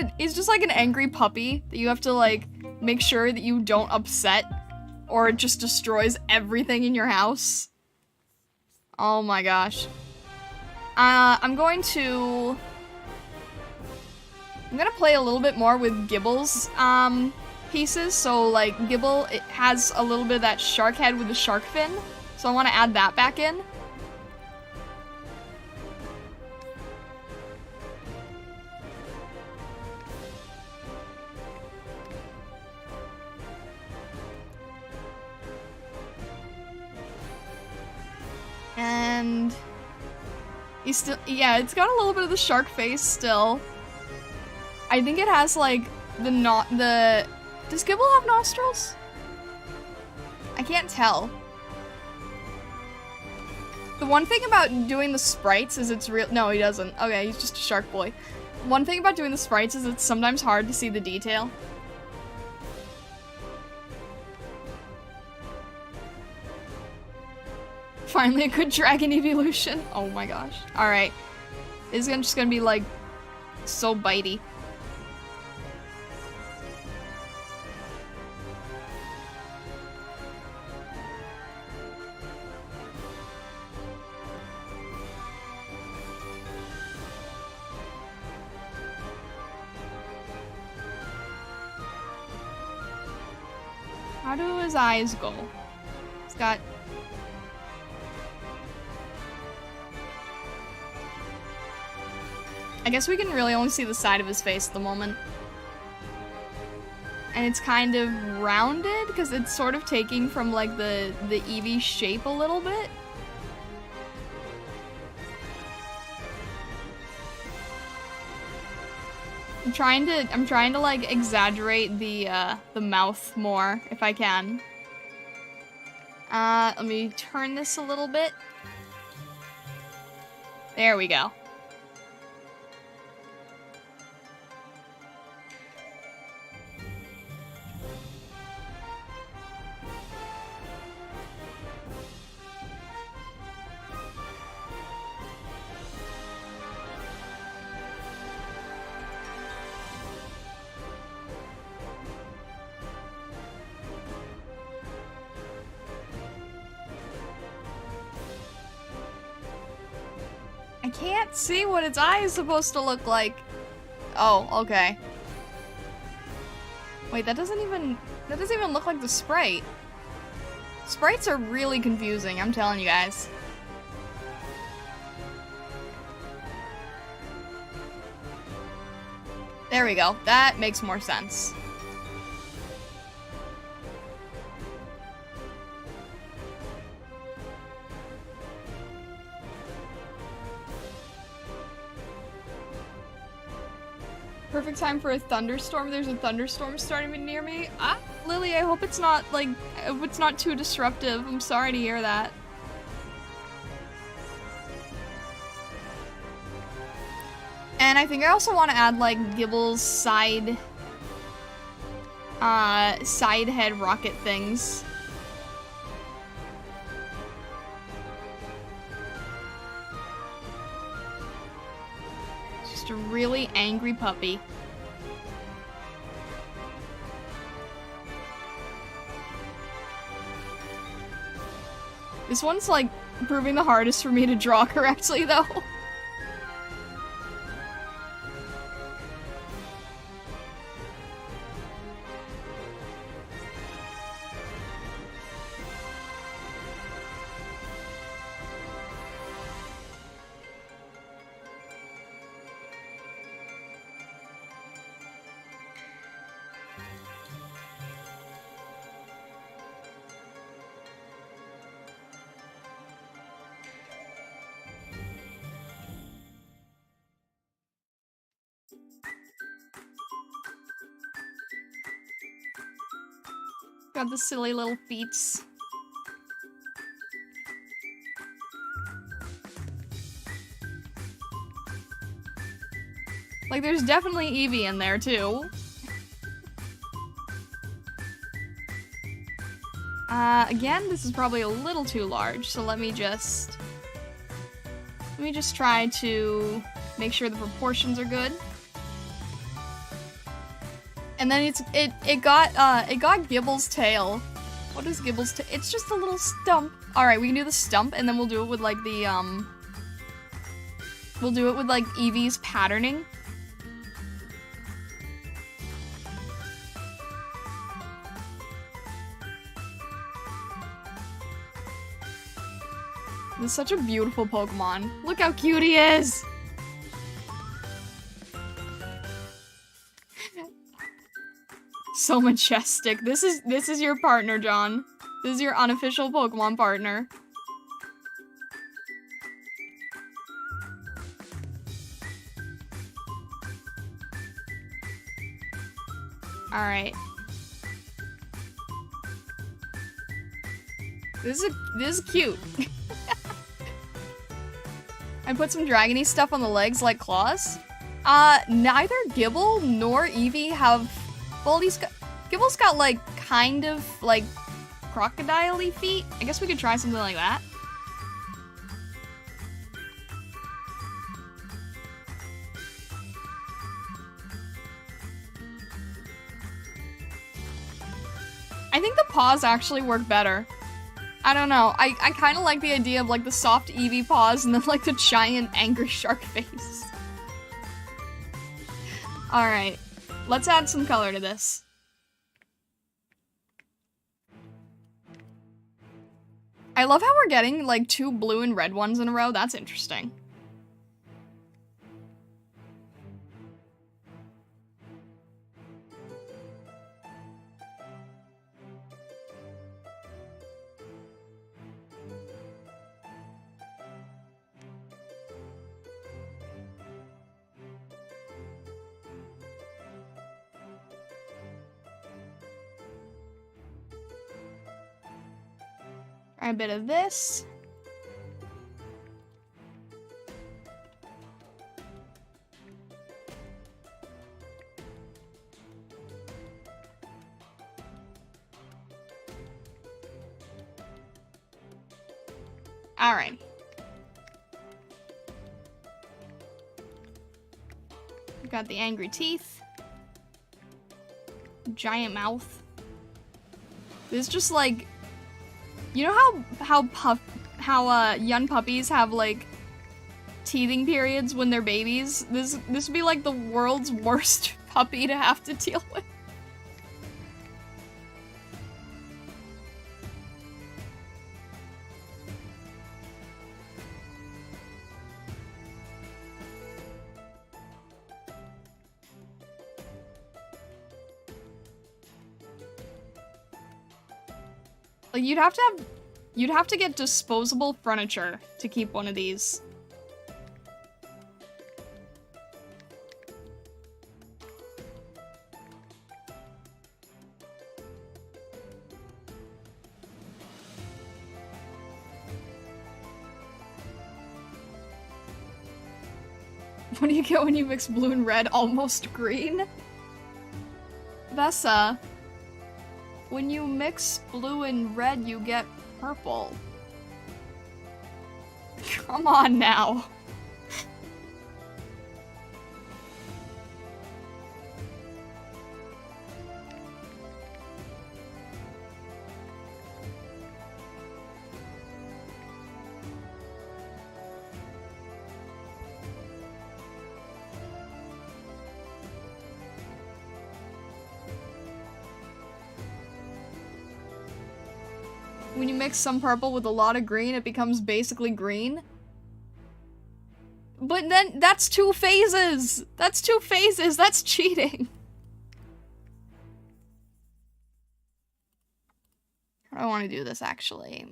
like an angry puppy that you have to like make sure that you don't upset or it just destroys everything in your house. Oh my gosh. I'm gonna play a little bit more with Gibble's pieces. So like Gibble, it has a little bit of that shark head with the shark fin. So I want to add that back in. And he's still, yeah, it's got a little bit of the shark face still. I think it has like does Gibble have nostrils? I can't tell. The one thing about doing the sprites is it's real, no he doesn't. Okay, he's just a shark boy. One thing about doing the sprites is it's sometimes hard to see the detail. Finally a good dragon evolution. Oh my gosh. Alright. This is just gonna be like so bitey. How do his eyes go? He's got... I guess we can really only see the side of his face at the moment. And it's kind of rounded, because it's sort of taking from, like, the Eevee shape a little bit. I'm trying to, like, exaggerate the mouth more, if I can. Let me turn this a little bit. There we go. I can't see what its eye is supposed to look like. Oh, okay. Wait, that doesn't even look like the sprite. Sprites are really confusing, I'm telling you guys. There we go. That makes more sense. Perfect time for a thunderstorm. There's a thunderstorm starting near me. Ah, Lily, I hope it's not, like, I hope it's not too disruptive. I'm sorry to hear that. And I think I also want to add, like, Gibble's side, side head rocket things. Just a really angry puppy. This one's like proving the hardest for me to draw correctly though. Got the silly little feets. Like, there's definitely Eevee in there, too. Again, this is probably a little too large, so let me just try to make sure the proportions are good. And then it got Gibble's tail. What is Gibble's tail? It's just a little stump. All right, we can do the stump, and then we'll do it with like the we'll do it with like Eevee's patterning. This is such a beautiful Pokemon. Look how cute he is. So majestic. This is your partner, John. This is your unofficial Pokemon partner. All right. This is cute. I put some dragony stuff on the legs like claws. Neither Gibble nor Eevee have. Well, Gibble's got, like, kind of, like, crocodile-y feet. I guess we could try something like that. I think the paws actually work better. I don't know. I kind of like the idea of, like, the soft Eevee paws and then, like, the giant angry shark face. Alright. Let's add some color to this. I love how we're getting, like, 2 blue and red ones in a row. That's interesting. Try a bit of this. All right. We've got the angry teeth. Giant mouth. This is just like, you know how young puppies have like teething periods when they're babies? This would be like the world's worst puppy to have to deal with. Like, you'd have to get disposable furniture to keep one of these. What do you get when you mix blue and red? Almost green? Vessa, When you mix blue and red, you get purple. Come on now. When you mix some purple with a lot of green, it becomes basically green. But then, that's 2 phases! That's 2 phases! That's cheating! How do I want to do this, actually?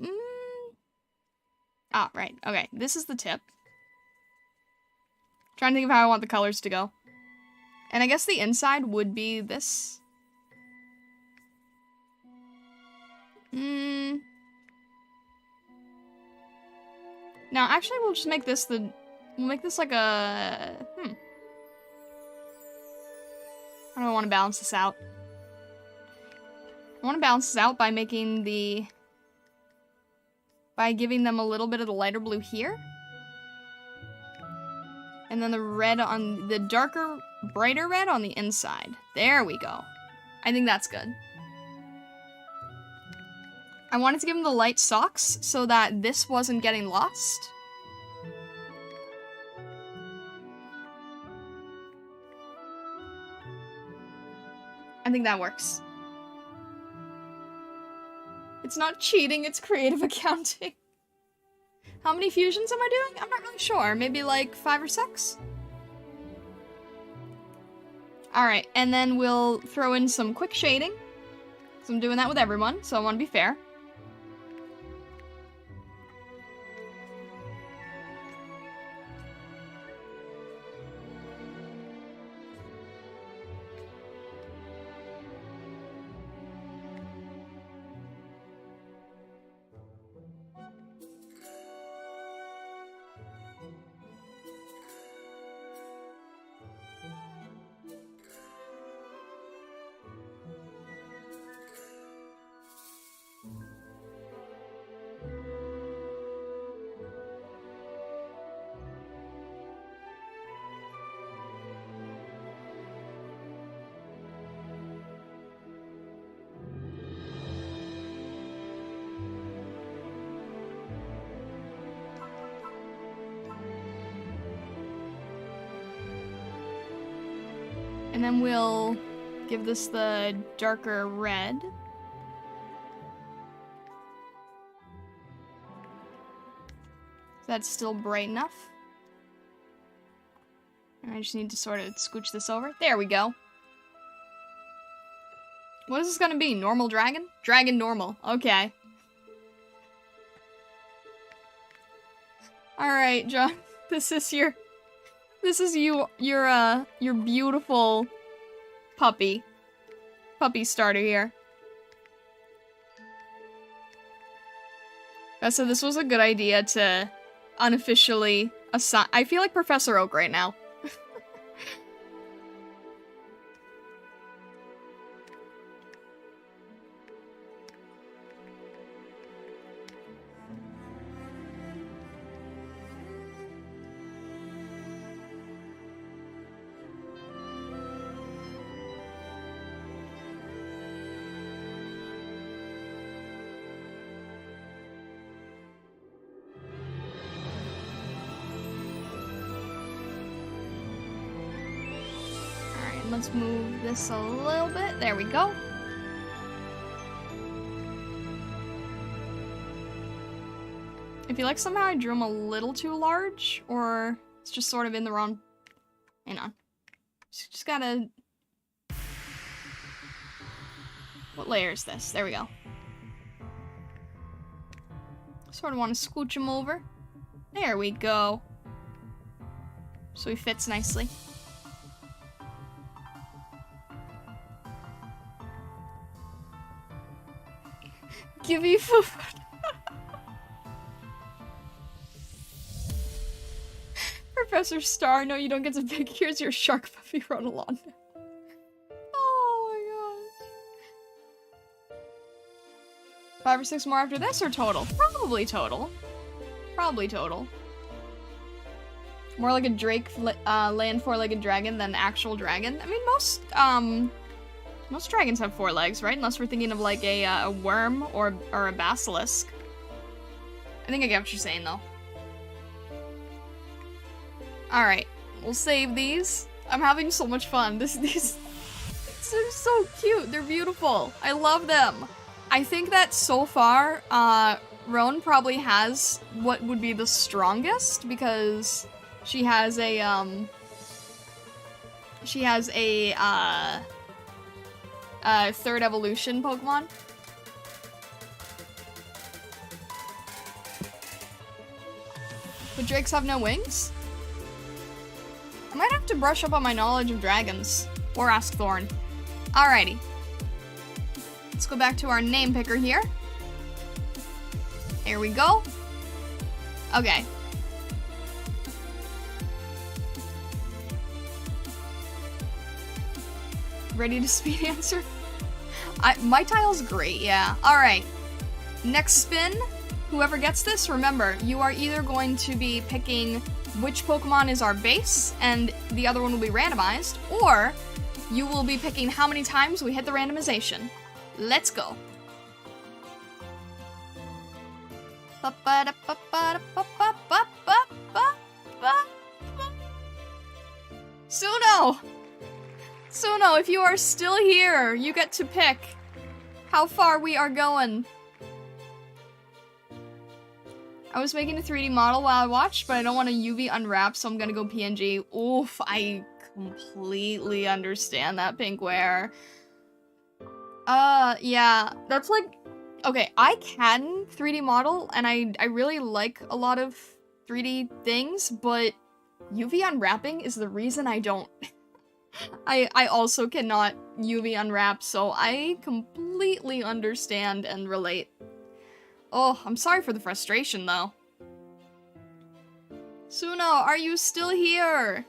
Ah, right. Okay, this is the tip. Trying to think of how I want the colors to go. And I guess the inside would be this. Now, actually, we'll just make this we'll make this like a, How do I want to balance this out? I want to balance this out by making by giving them a little bit of the lighter blue here. And then the red on, the darker, brighter red on the inside. There we go. I think that's good. I wanted to give them the light socks so that this wasn't getting lost. I think that works. It's not cheating, it's creative accounting. How many fusions am I doing? I'm not really sure. Maybe like 5 or 6? Alright, and then we'll throw in some quick shading. Because I'm doing that with everyone, so I want to be fair. And then we'll give this the darker red. That's still bright enough. And I just need to sort of scooch this over. There we go. What is this gonna be? Normal dragon? Dragon normal. Okay. Alright, John. This is your beautiful puppy starter here. So this was a good idea to unofficially assign. I feel like Professor Oak right now. Let's move this a little bit. There we go. I feel like somehow I drew them a little too large, or it's just sort of in the wrong... Hang on. Just gotta... What layer is this? There we go. Sort of want to scooch them over. There we go. So he fits nicely. Give me food. Professor Star, no, you don't get to pick. Here's your shark puppy, run along. Oh my gosh. 5 or 6 more after this, or total? Probably total. Probably total. More like a Drake land 4-legged dragon than actual dragon. I mean, most dragons have 4 legs, right? Unless we're thinking of like a worm or a basilisk. I think I get what you're saying though. All right, we'll save these. I'm having so much fun. They're so cute. They're beautiful. I love them. I think that so far, Roan probably has what would be the strongest because she has a third evolution Pokemon. But drakes have no wings? I might have to brush up on my knowledge of dragons. Or ask Thorn. Alrighty. Let's go back to our name picker here. Here we go. Okay. Ready to speed answer? My tile's great, yeah. Alright. Next spin. Whoever gets this, remember, you are either going to be picking which Pokemon is our base, and the other one will be randomized, or you will be picking how many times we hit the randomization. Let's go. Suno! Suno, if you are still here, you get to pick how far we are going. I was making a 3D model while I watched, but I don't want to UV unwrap, so I'm gonna go PNG. Oof, I completely understand that, Pinkware. Yeah, that's like... Okay, I can 3D model, and I really like a lot of 3D things, but UV unwrapping is the reason I don't. I also cannot UV unwrap, so I completely understand and relate. Oh, I'm sorry for the frustration, though. Suno, are you still here?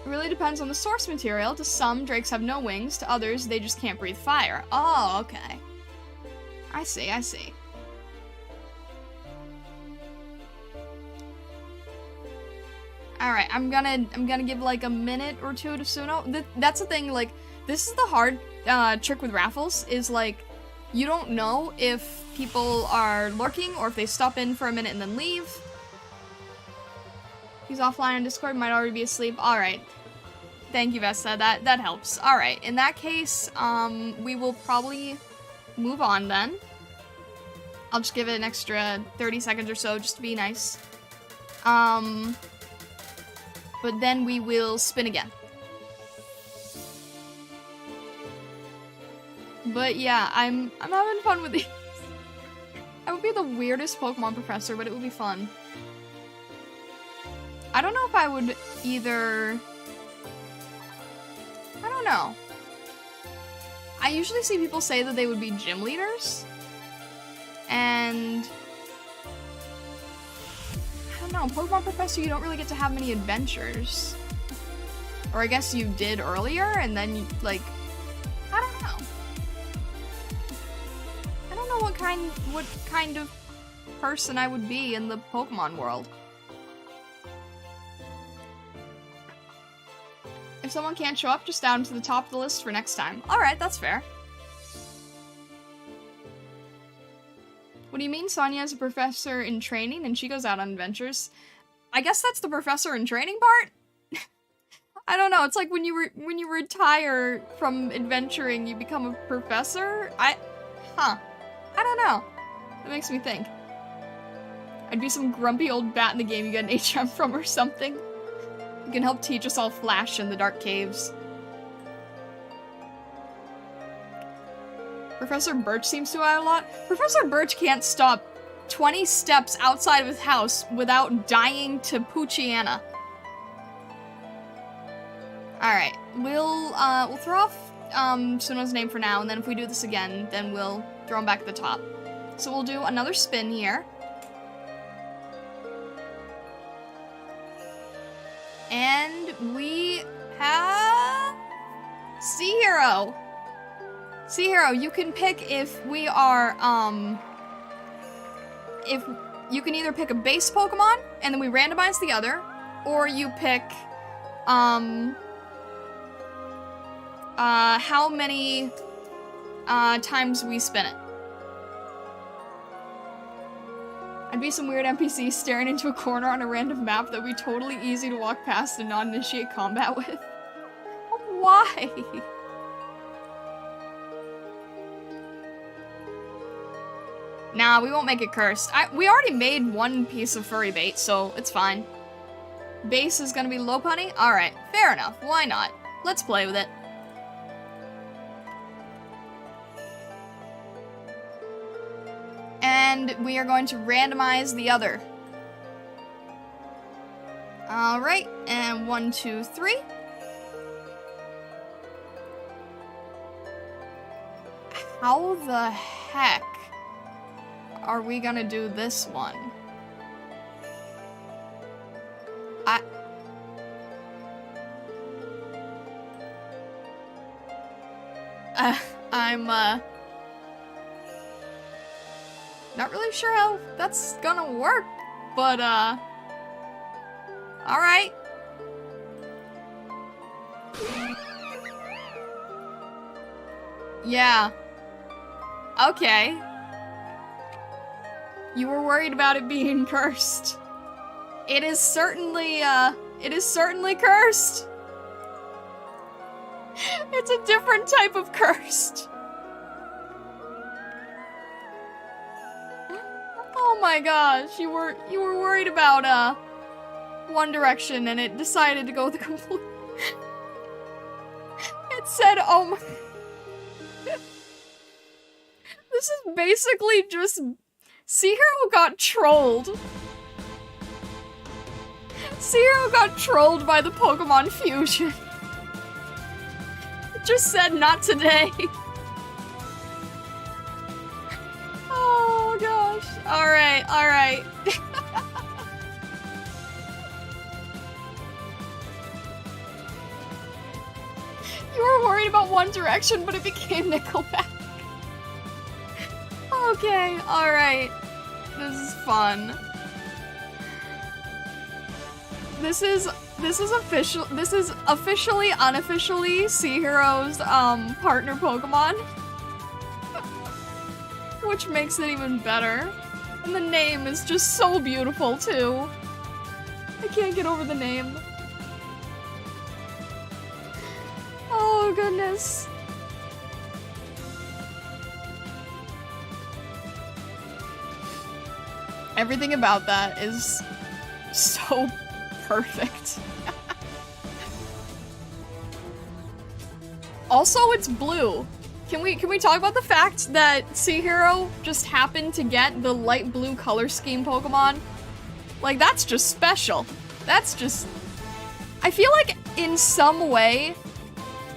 It really depends on the source material. To some, drakes have no wings. To others, they just can't breathe fire. Oh, okay. I see, I see. Alright, I'm gonna give like a minute or two to Suno. That's the thing, like, this is the hard trick with raffles, is like, you don't know if people are lurking or if they stop in for a minute and then leave. He's offline on Discord, might already be asleep. Alright. Thank you, Vesta, that helps. Alright, in that case, we will probably move on then. I'll just give it an extra 30 seconds or so just to be nice. But then we will spin again. But yeah, I'm having fun with these. I would be the weirdest Pokemon professor, but it would be fun. I don't know if I would either... I don't know. I usually see people say that they would be gym leaders. And... I don't know, Pokemon Professor, you don't really get to have many adventures. Or I guess you did earlier, and then you, like... I don't know. I don't know what kind of person I would be in the Pokemon world. If someone can't show up, just add them to the top of the list for next time. Alright, that's fair. What do you mean? Sonia is a professor in training and she goes out on adventures. I guess that's the professor in training part? I don't know, it's like when you retire from adventuring, you become a professor? I don't know. That makes me think. I'd be some grumpy old bat in the game you get an HM from or something. You can help teach us all Flash in the dark caves. Professor Birch seems to out a lot. Professor Birch can't stop 20 steps outside of his house without dying to Poochiana. Alright, we'll throw off Suno's name for now, and then if we do this again, then we'll throw him back at the top. So we'll do another spin here. And we have... Sea Hero! See, Hero, you can pick if we are, if you can either pick a base Pokemon, and then we randomize the other, or you pick, how many, times we spin it. I'd be some weird NPC staring into a corner on a random map that would be totally easy to walk past and not initiate combat with. Why? Nah, we won't make it cursed. We already made one piece of furry bait, so it's fine. Base is gonna be Lopunny? Alright, fair enough. Why not? Let's play with it. And we are going to randomize the other. Alright, and 1, 2, 3. How the heck are we gonna do this one? I'm not really sure how that's gonna work, but alright. Yeah. Okay. You were worried about it being cursed. It is certainly cursed. It's a different type of cursed. Oh my gosh, you were worried about One Direction and it decided to go the complete. It said, oh my. This is basically just Seahiro got trolled. Seahiro got trolled by the Pokemon Fusion. It just said not today. Oh gosh. Alright, alright. You were worried about One Direction, but it became Nickelback. Okay, alright. This is fun. This is officially, unofficially Seahero's, partner Pokemon. Which makes it even better. And the name is just so beautiful, too. I can't get over the name. Oh, goodness. Everything about that is so perfect. Also, it's blue. Can we talk about the fact that Seahiro just happened to get the light blue color scheme Pokemon? Like, that's just special. That's just... I feel like, in some way,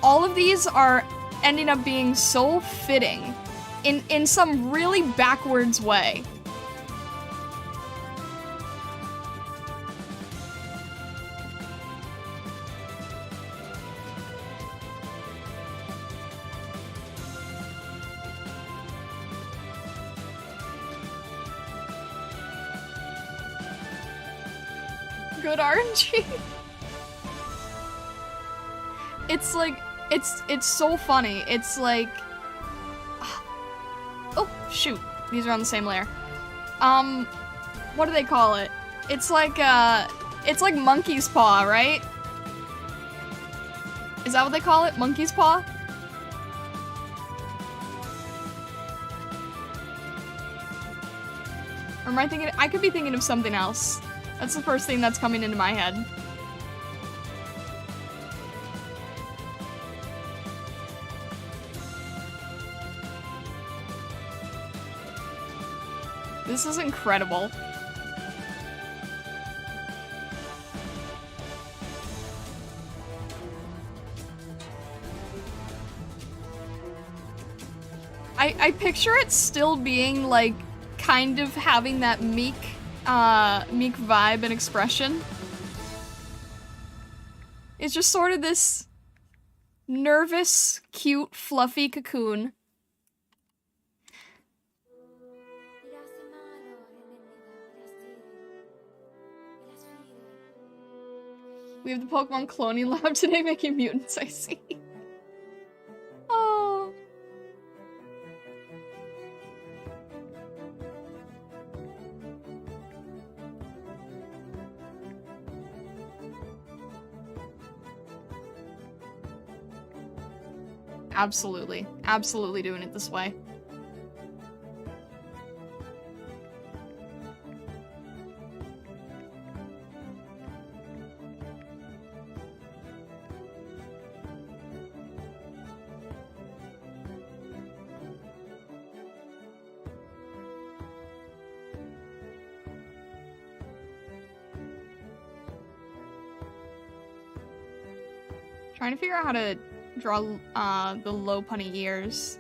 all of these are ending up being so fitting in some really backwards way. Good RNG. It's like, it's so funny. It's like, oh shoot, these are on the same layer. What do they call it? It's like monkey's paw, right? Is that what they call it? Monkey's paw? Or am I thinking? I could be thinking of something else. That's the first thing that's coming into my head. This is incredible. I picture it still being like kind of having that meek vibe and expression. It's just sort of this nervous, cute, fluffy cocoon We have the Pokemon cloning lab today making mutants, I see. Oh. Absolutely. Absolutely doing it this way. Trying to figure out how to draw the low punny ears.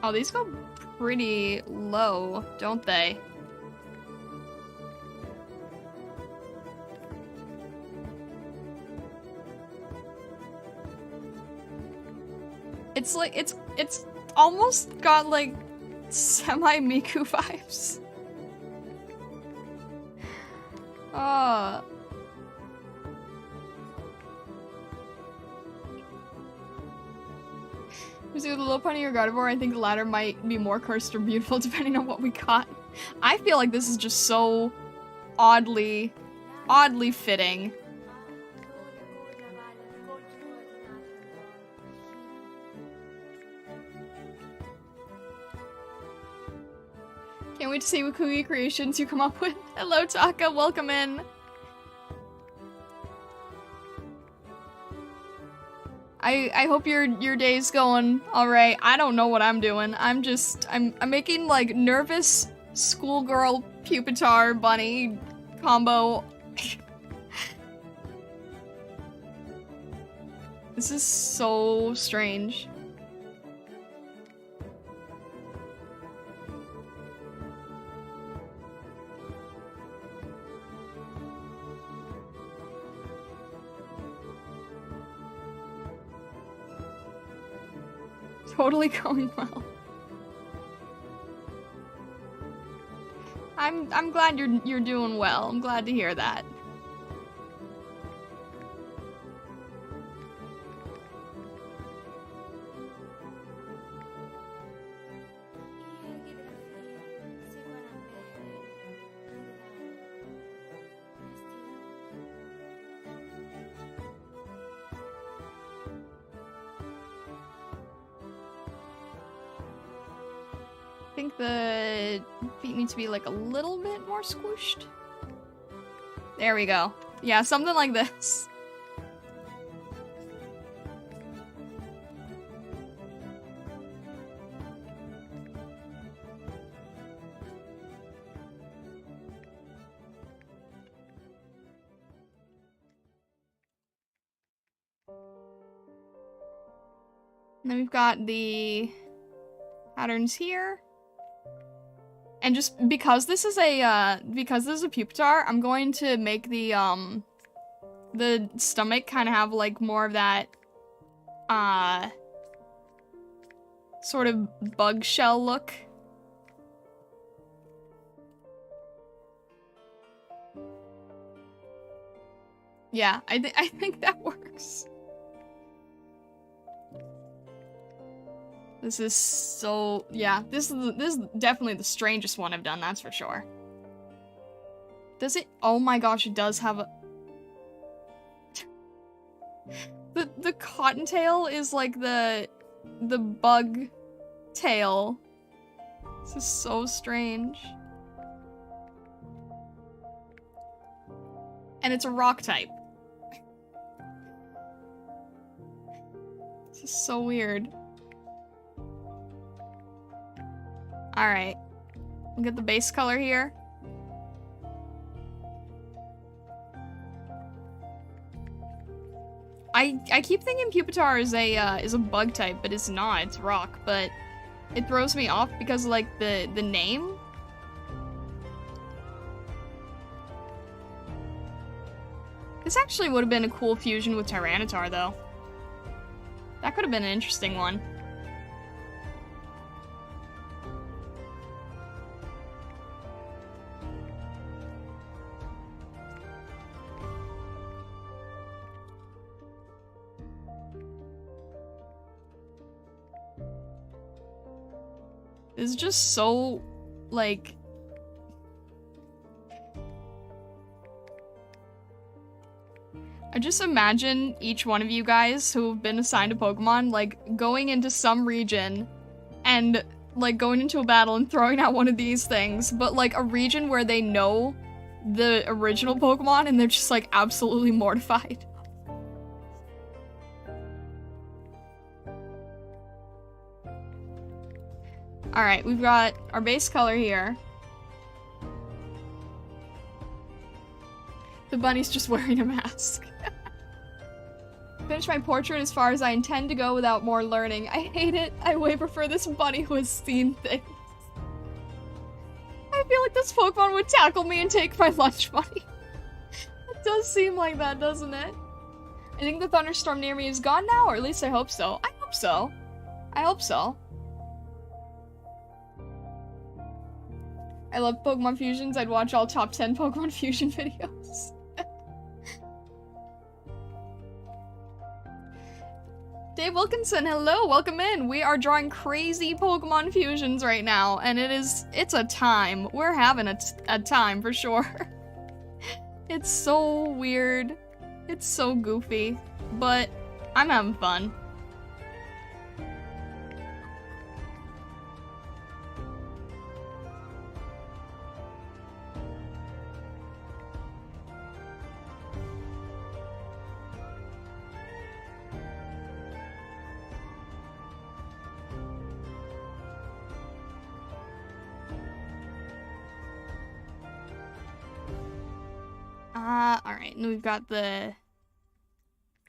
Oh, these go pretty low, don't they? It's like, it's almost got like semi-Miku vibes. Was it the low punny or Gardevoir? I think the latter might be more cursed or beautiful depending on what we got. I feel like this is just so oddly fitting. Can't wait to see what Kugi creations you come up with. Hello, Taka. Welcome in. I hope your day's going all right. I don't know what I'm doing. I'm making like nervous schoolgirl Pupitar bunny combo. This is so strange. Totally going well. I'm glad you're doing well. I'm glad to hear that. I think the feet need to be like a little bit more squished. There we go. Yeah, something like this. And then we've got the patterns here. And just because this is a Pupitar, I'm going to make the stomach kind of have like more of that sort of bug shell look. Yeah, I think that works. This is so, yeah, this is definitely the strangest one I've done, that's for sure. Does it? Oh my gosh, it does have a... The cottontail is like the bug tail. This is so strange. And it's a rock type. This is so weird. Alright. We'll get the base color here. I keep thinking Pupitar is a bug type, but it's not. It's rock, but it throws me off because like the name. This actually would have been a cool fusion with Tyranitar though. That could have been an interesting one. It's just so, like... I just imagine each one of you guys who've been assigned a Pokemon, like, going into some region and, like, going into a battle and throwing out one of these things, but, like, a region where they know the original Pokemon and they're just, like, absolutely mortified. Alright, we've got our base color here. The bunny's just wearing a mask. Finish my portrait as far as I intend to go without more learning. I hate it. I way prefer this bunny who has seen things. I feel like this Pokemon would tackle me and take my lunch money. It does seem like that, doesn't it? I think the thunderstorm near me is gone now, or at least I hope so. I hope so. I hope so. I love Pokemon Fusions. I'd watch all top 10 Pokemon Fusion videos. Dave Wilkinson, hello, welcome in. We are drawing crazy Pokemon Fusions right now, and it's a time. We're having a time for sure. It's so weird. It's so goofy, but I'm having fun. Alright, and we've got the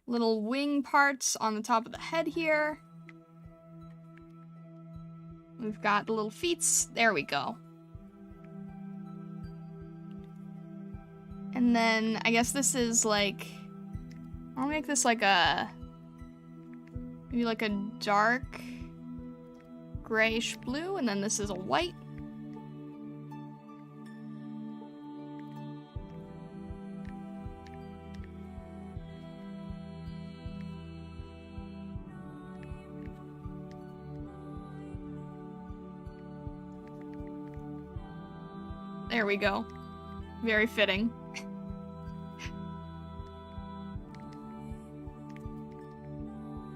little wing parts on the top of the head here. We've got the little feets. There we go. And then, I guess this is like... I'll make this like a... maybe like a dark grayish blue, and then this is a white. There we go. Very fitting.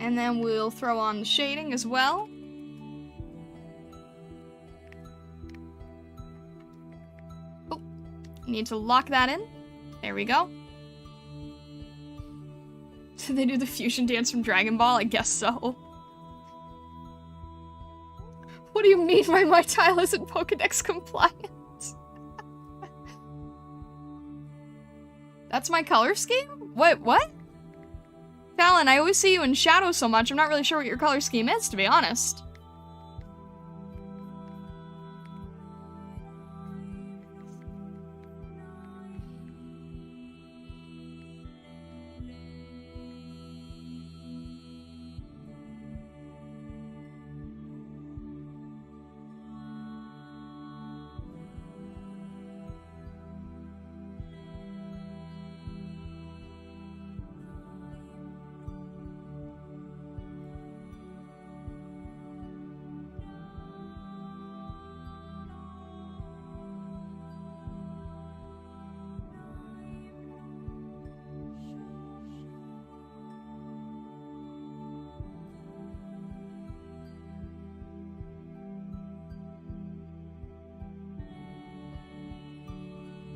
And then we'll throw on the shading as well. Oh, need to lock that in. There we go. Did they do the fusion dance from Dragon Ball? I guess so. What do you mean my tile isn't Pokedex compliant? That's my color scheme? Wait, what? Talon, I always see you in shadow so much, I'm not really sure what your color scheme is, to be honest.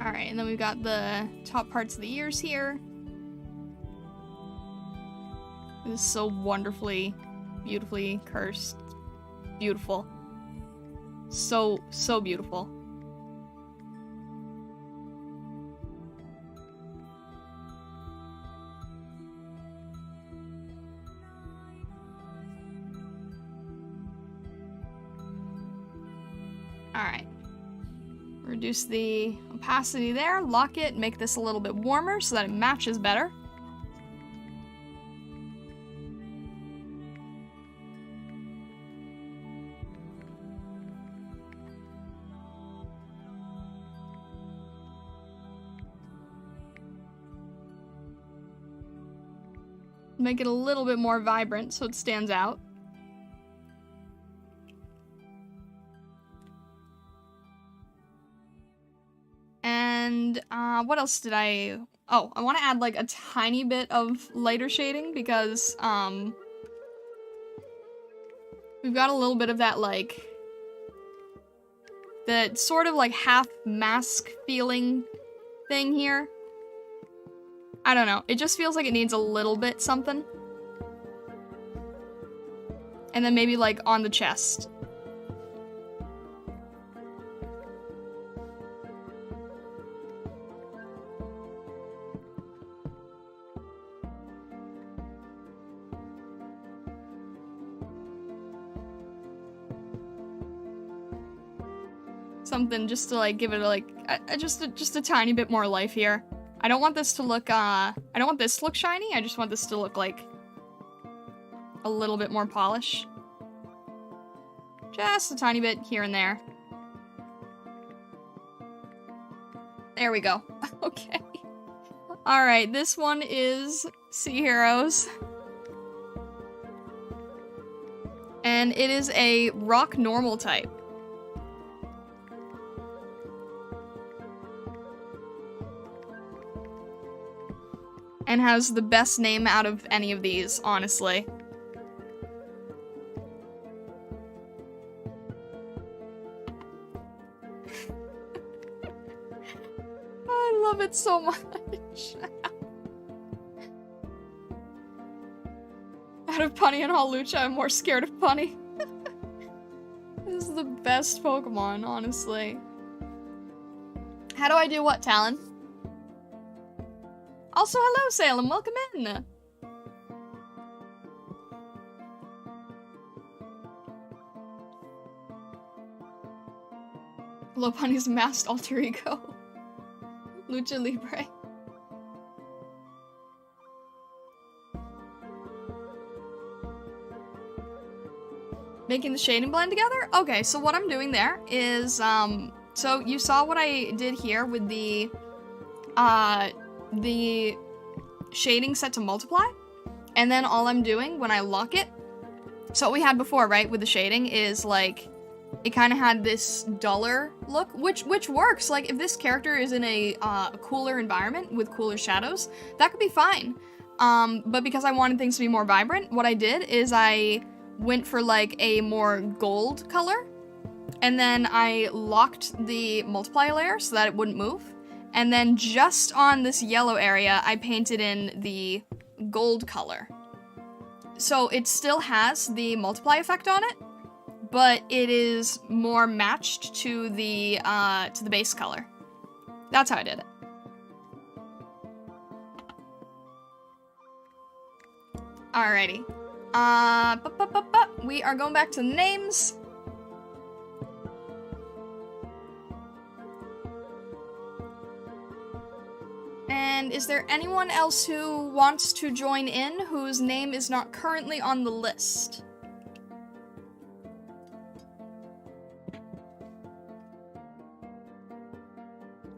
Alright, and then we've got the top parts of the ears here. This is so wonderfully, beautifully cursed. Beautiful. So beautiful. Alright. Reduce the opacity there, lock it, make this a little bit warmer so that it matches better. Make it a little bit more vibrant so it stands out. And what else did I... Oh, I want to add like a tiny bit of lighter shading because we've got a little bit of that like... that sort of like half mask feeling thing here. I don't know. It just feels like it needs a little bit something. And then maybe like on the chest. Something just to like give it like just a tiny bit more life here. I don't want this to look I don't want this to look shiny. I just want this to look like a little bit more polish. Just a tiny bit here and there. There we go. Okay. Alright, this one is Sea Heroes. And it is a rock normal type. And has the best name out of any of these, honestly. I love it so much. Out of Punny and Hawlucha, I'm more scared of Punny. This is the best Pokemon, honestly. How do I do what, Talon? Also, hello, Salem. Welcome in. Lopunny's masked alter ego. Lucha Libre. Making the shading blend together? Okay, so what I'm doing there is, so you saw what I did here with the shading set to multiply, and then all I'm doing when I lock it, so what we had before, right, with the shading is like, it kind of had this duller look, which works. Like, if this character is in a cooler environment with cooler shadows, that could be fine. But because I wanted things to be more vibrant, what I did is I went for like a more gold color, and then I locked the multiply layer so that it wouldn't move. And then just on this yellow area, I painted in the gold color. So it still has the multiply effect on it, but it is more matched to the base color. That's how I did it. Alrighty. We are going back to the names. And is there anyone else who wants to join in whose name is not currently on the list?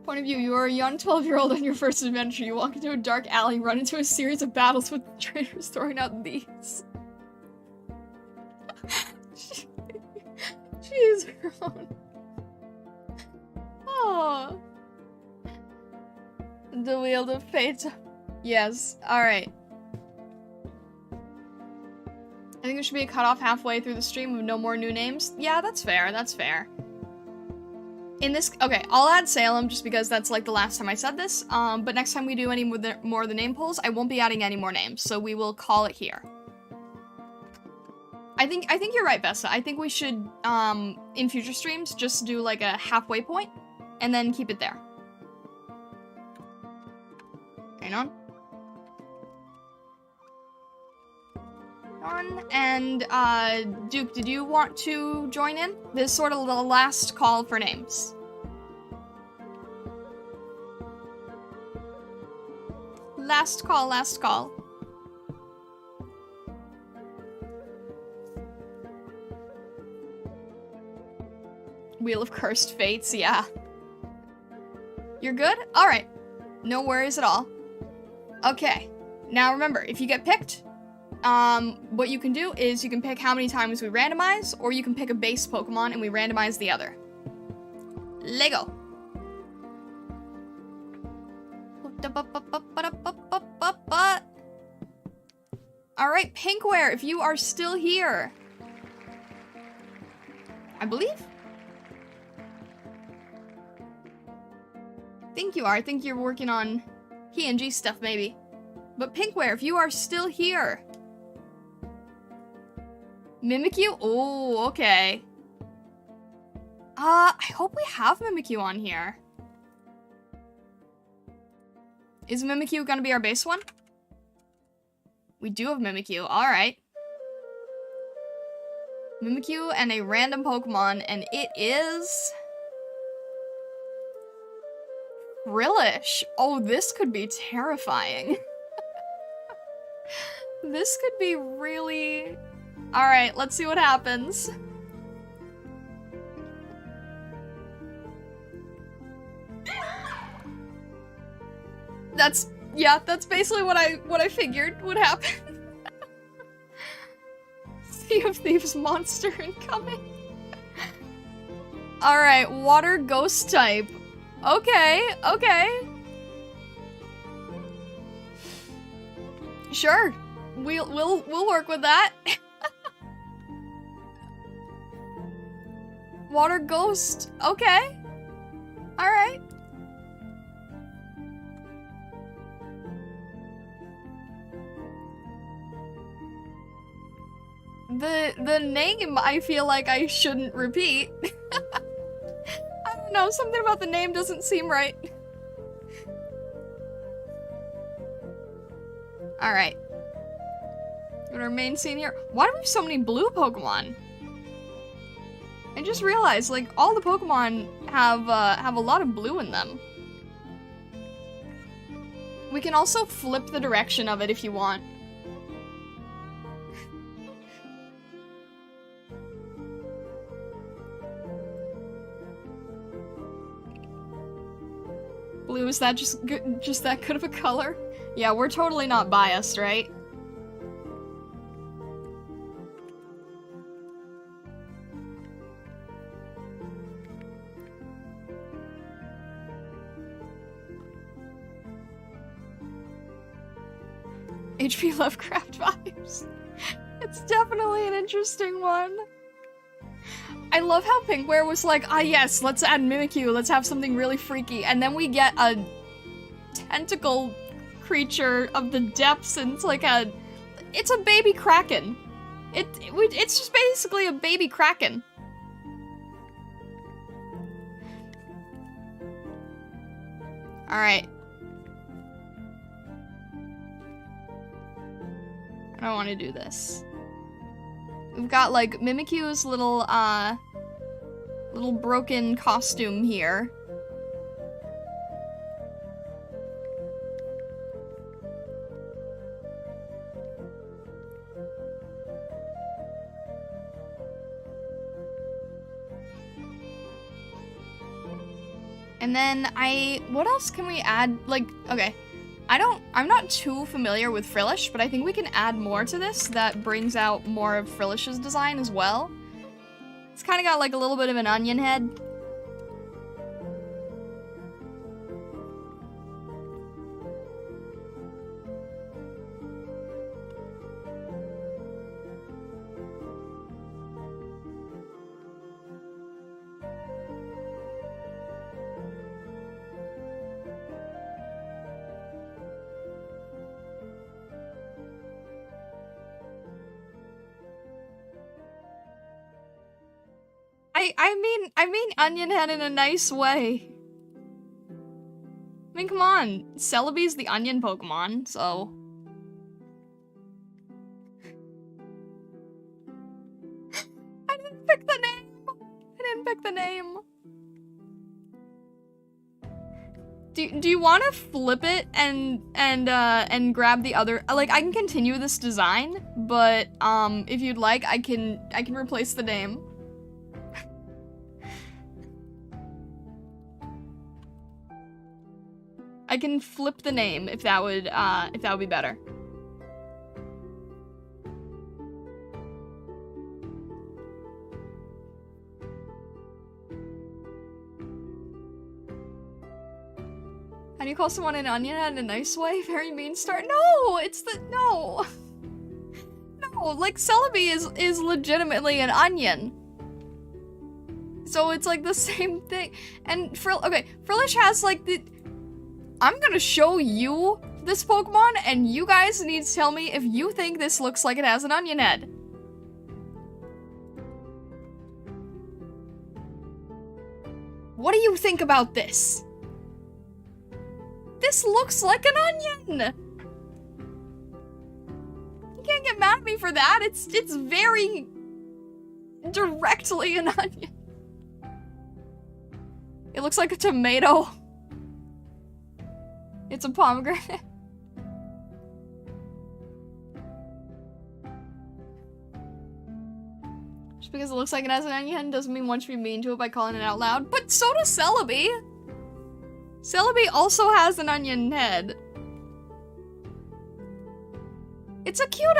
Point of view, you are a young 12-year-old on your first adventure. You walk into a dark alley, run into a series of battles with traitors throwing out these. Jeez, Ron. Oh. The Wheel of Fate. Yes, alright. I think there should be a cutoff halfway through the stream of no more new names. Yeah, that's fair, that's fair. In this, okay, I'll add Salem just because that's like the last time I said this, but next time we do any more of the name polls, I won't be adding any more names, so we will call it here. I think you're right, Vessa. I think we should, in future streams, just do like a halfway point, and then keep it there. Hang on. And, Duke, did you want to join in? This is sort of the last call for names. Last call, last call. Wheel of Cursed Fates, yeah. You're good? Alright. No worries at all. Okay. Now remember, if you get picked, what you can do is you can pick how many times we randomize, or you can pick a base Pokemon and we randomize the other. Lego. Alright, Pinkware, if you are still here. I believe? I think you are. I think you're working on PNG stuff, maybe. But Pinkware, if you are still here. Mimikyu? Oh, okay. I hope we have Mimikyu on here. Is Mimikyu gonna be our base one? We do have Mimikyu, alright. Mimikyu and a random Pokemon, and it is... Frillish. Oh, this could be terrifying. This could be really... Alright, let's see what happens. That's basically what I figured would happen. Sea of Thieves monster incoming. Alright, water ghost type. Okay, okay. Sure. We'll work with that. Water ghost. Okay. Alright. The name I feel like I shouldn't repeat. I don't know, something about the name doesn't seem right. Alright. Got our main scene here. Why do we have so many blue Pokemon? I just realized, like, all the Pokemon have a lot of blue in them. We can also flip the direction of it if you want. Blue, is that just that good of a color? Yeah, we're totally not biased, right? H.P. Lovecraft vibes. It's definitely an interesting one. I love how Pinkware was like, ah yes, let's add Mimikyu, let's have something really freaky, and then we get a tentacle creature of the depths, and it's like it's a baby kraken. It's just basically a baby kraken. Alright. I don't want to do this. We've got, like, Mimikyu's little broken costume here. And then what else can we add? Like, okay. I'm not too familiar with Frillish, but I think we can add more to this that brings out more of Frillish's design as well. It's kind of got like a little bit of an onion head. I mean onion head in a nice way. I mean, come on. Celebi's the onion Pokemon, so... I didn't pick the name! I didn't pick the name. Do you want to flip it and grab the other? Like, I can continue this design, but if you'd like, I can replace the name. I can flip the name if that would be better. do you call someone an onion head in a nice way? Very mean start. No, it's the no. No, like Celebi is legitimately an onion. So it's like the same thing. And Frillish has like the I'm gonna show you this Pokemon and you guys need to tell me if you think this looks like it has an onion head. What do you think about this? This looks like an onion! You can't get mad at me for that. It's very directly an onion. It looks like a tomato. It's a pomegranate. Just because it looks like it has an onion doesn't mean one should be mean to it by calling it out loud. But so does Celebi. Celebi also has an onion head. It's a cute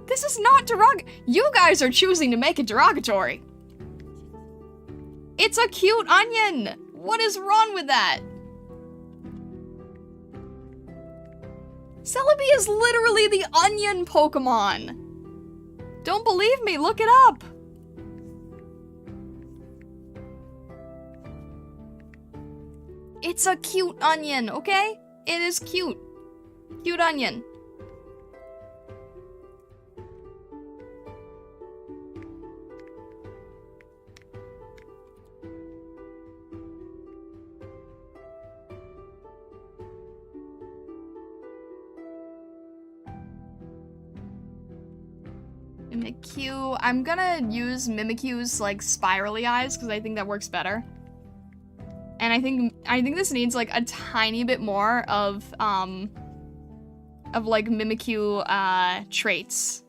this is not derogatory. You guys are choosing to make it derogatory. It's a cute onion. What is wrong with that? Celebi is literally the onion Pokemon. Don't believe me, look it up. It's a cute onion, okay? It is cute. Cute onion. Mimikyu. I'm gonna use Mimikyu's like spirally eyes because I think that works better. And I think this needs like a tiny bit more of like Mimikyu traits.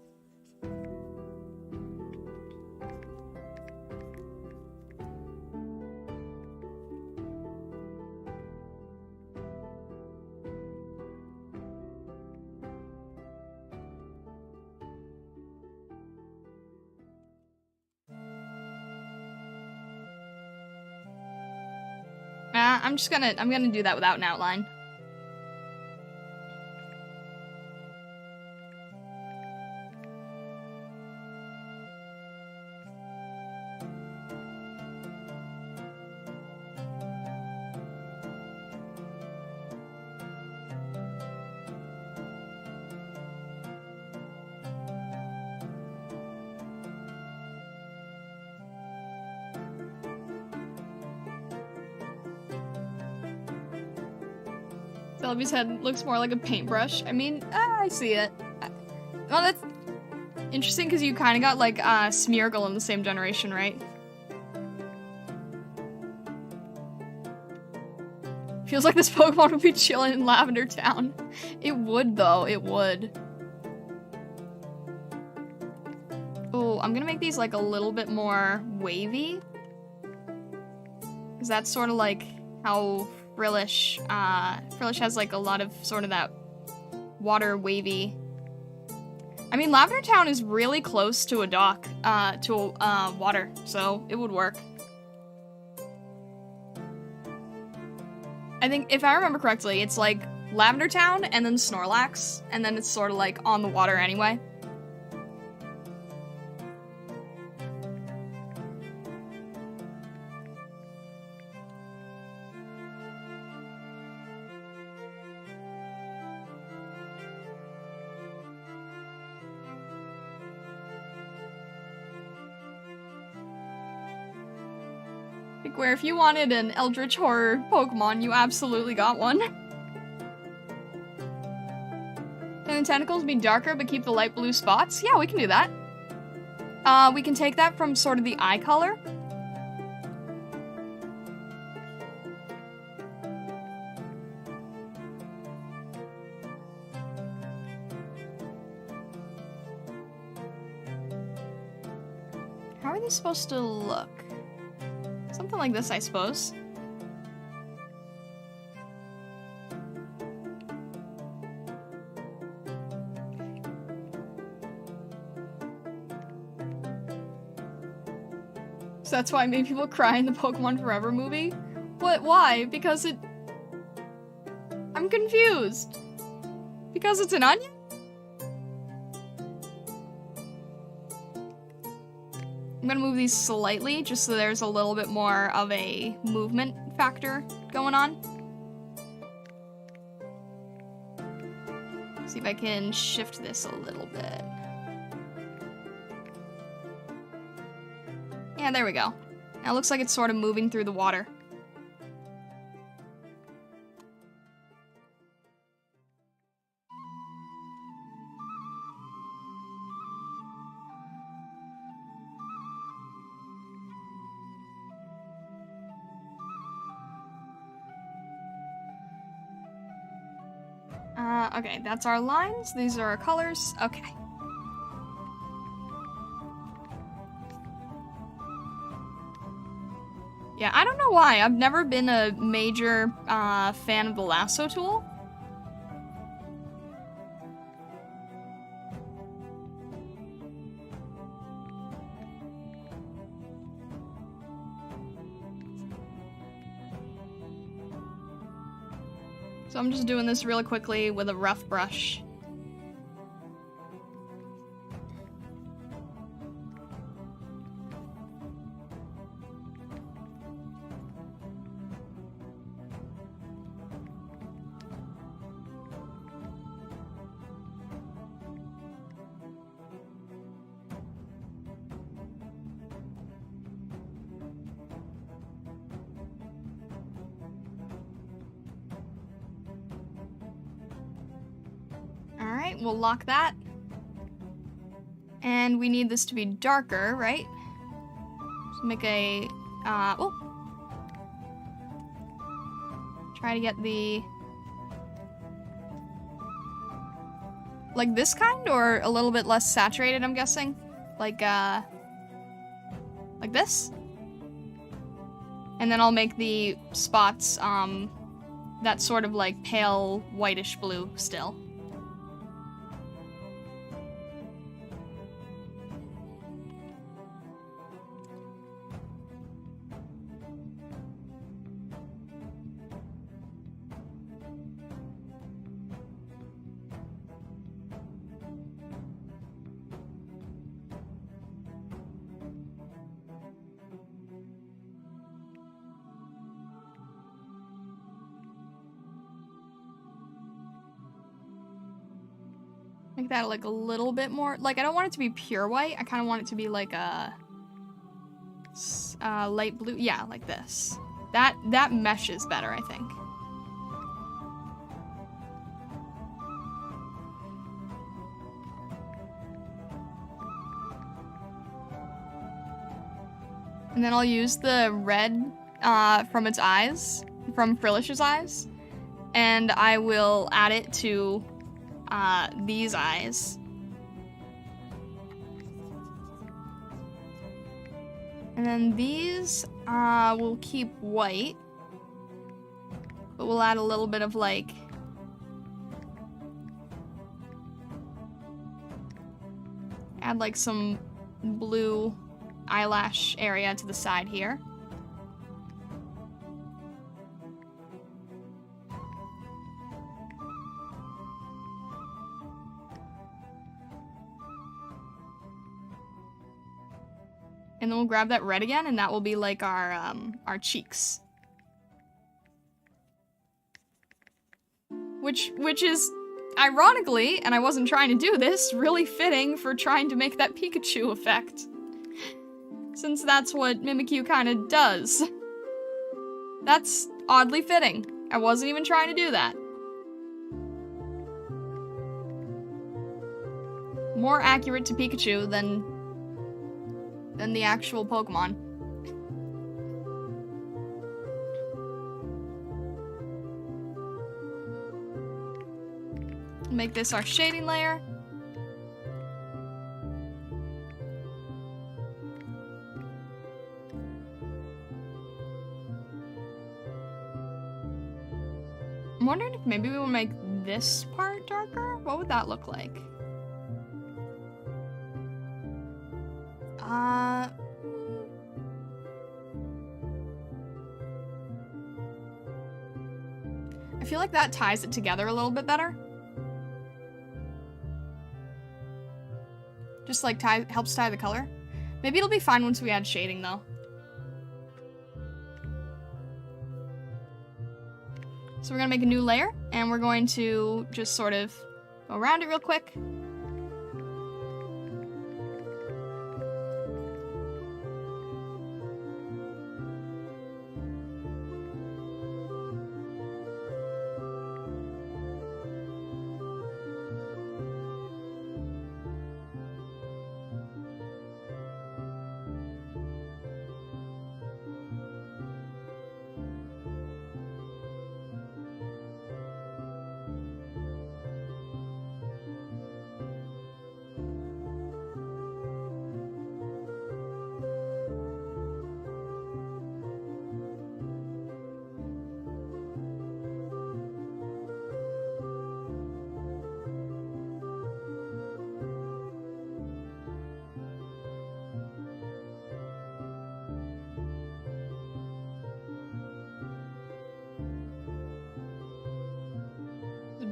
I'm gonna do that without an outline. Celebi's head looks more like a paintbrush. I mean, I see it. Well, that's interesting because you kind of got like Smeargle in the same generation, right? Feels like this Pokemon would be chilling in Lavender Town. It would though, it would. Oh, I'm gonna make these like a little bit more wavy. Because that's sort of like how Frillish has like a lot of sort of that water wavy. I mean, Lavender Town is really close to a dock, to water, so it would work. I think, if I remember correctly, it's like Lavender Town and then Snorlax, and then it's sort of like on the water anyway. Where if you wanted an Eldritch Horror Pokemon, you absolutely got one. Can the tentacles be darker but keep the light blue spots? Yeah, we can do that. We can take that from sort of the eye color. How are these supposed to look? Something like this, I suppose. So that's why I made people cry in the Pokemon Forever movie? What? Why? Because it... I'm confused. Because it's an onion? I'm gonna move these slightly just so there's a little bit more of a movement factor going on. See if I can shift this a little bit. Yeah, there we go. Now it looks like it's sort of moving through the water. Okay, that's our lines. These are our colors. Okay. Yeah, I don't know why. I've never been a major fan of the lasso tool. So I'm just doing this really quickly with a rough brush. Alright, we'll lock that. And we need this to be darker, right? So make a, oh. Try to get the... like this kind, or a little bit less saturated, I'm guessing? Like this? And then I'll make the spots, that sort of like pale whitish blue still. Make that like a little bit more, like I don't want it to be pure white, I kind of want it to be like a light blue, yeah, like this. That meshes better, I think. And then I'll use the red from its eyes, from Frillish's eyes, and I will add it to these eyes. And then these we'll keep white, but we'll add a little bit of like some blue eyelash area to the side here. And then we'll grab that red again, and that will be like our cheeks. Which is, ironically, and I wasn't trying to do this, really fitting for trying to make that Pikachu effect. Since that's what Mimikyu kind of does. That's oddly fitting. I wasn't even trying to do that. More accurate to Pikachu than the actual Pokemon. Make this our shading layer. I'm wondering if maybe we will make this part darker? What would that look like? I feel like that ties it together a little bit better. Just like helps tie the color. Maybe it'll be fine once we add shading though. So we're gonna make a new layer and we're going to just sort of go around it real quick.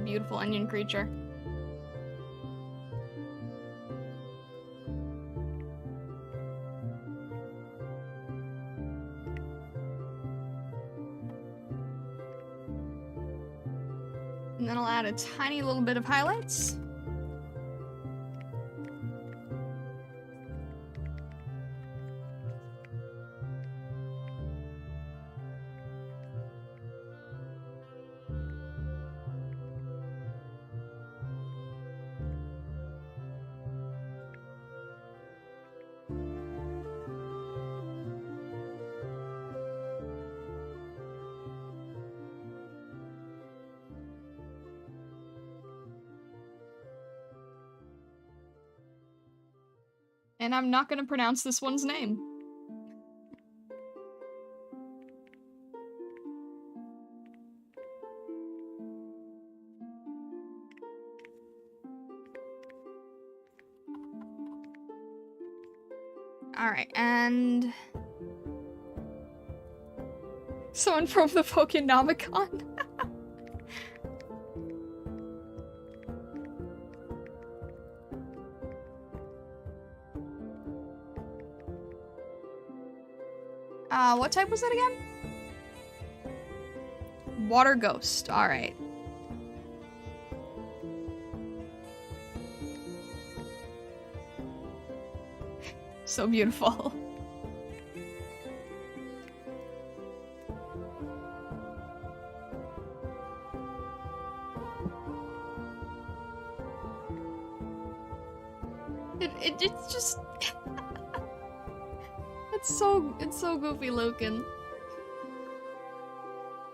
Beautiful onion creature. And then I'll add a tiny little bit of highlights. And I'm not gonna pronounce this one's name. Alright, and... someone from the Pokenomicon. What type was that again? Water ghost. Alright. So beautiful. It's just... It's so goofy looking.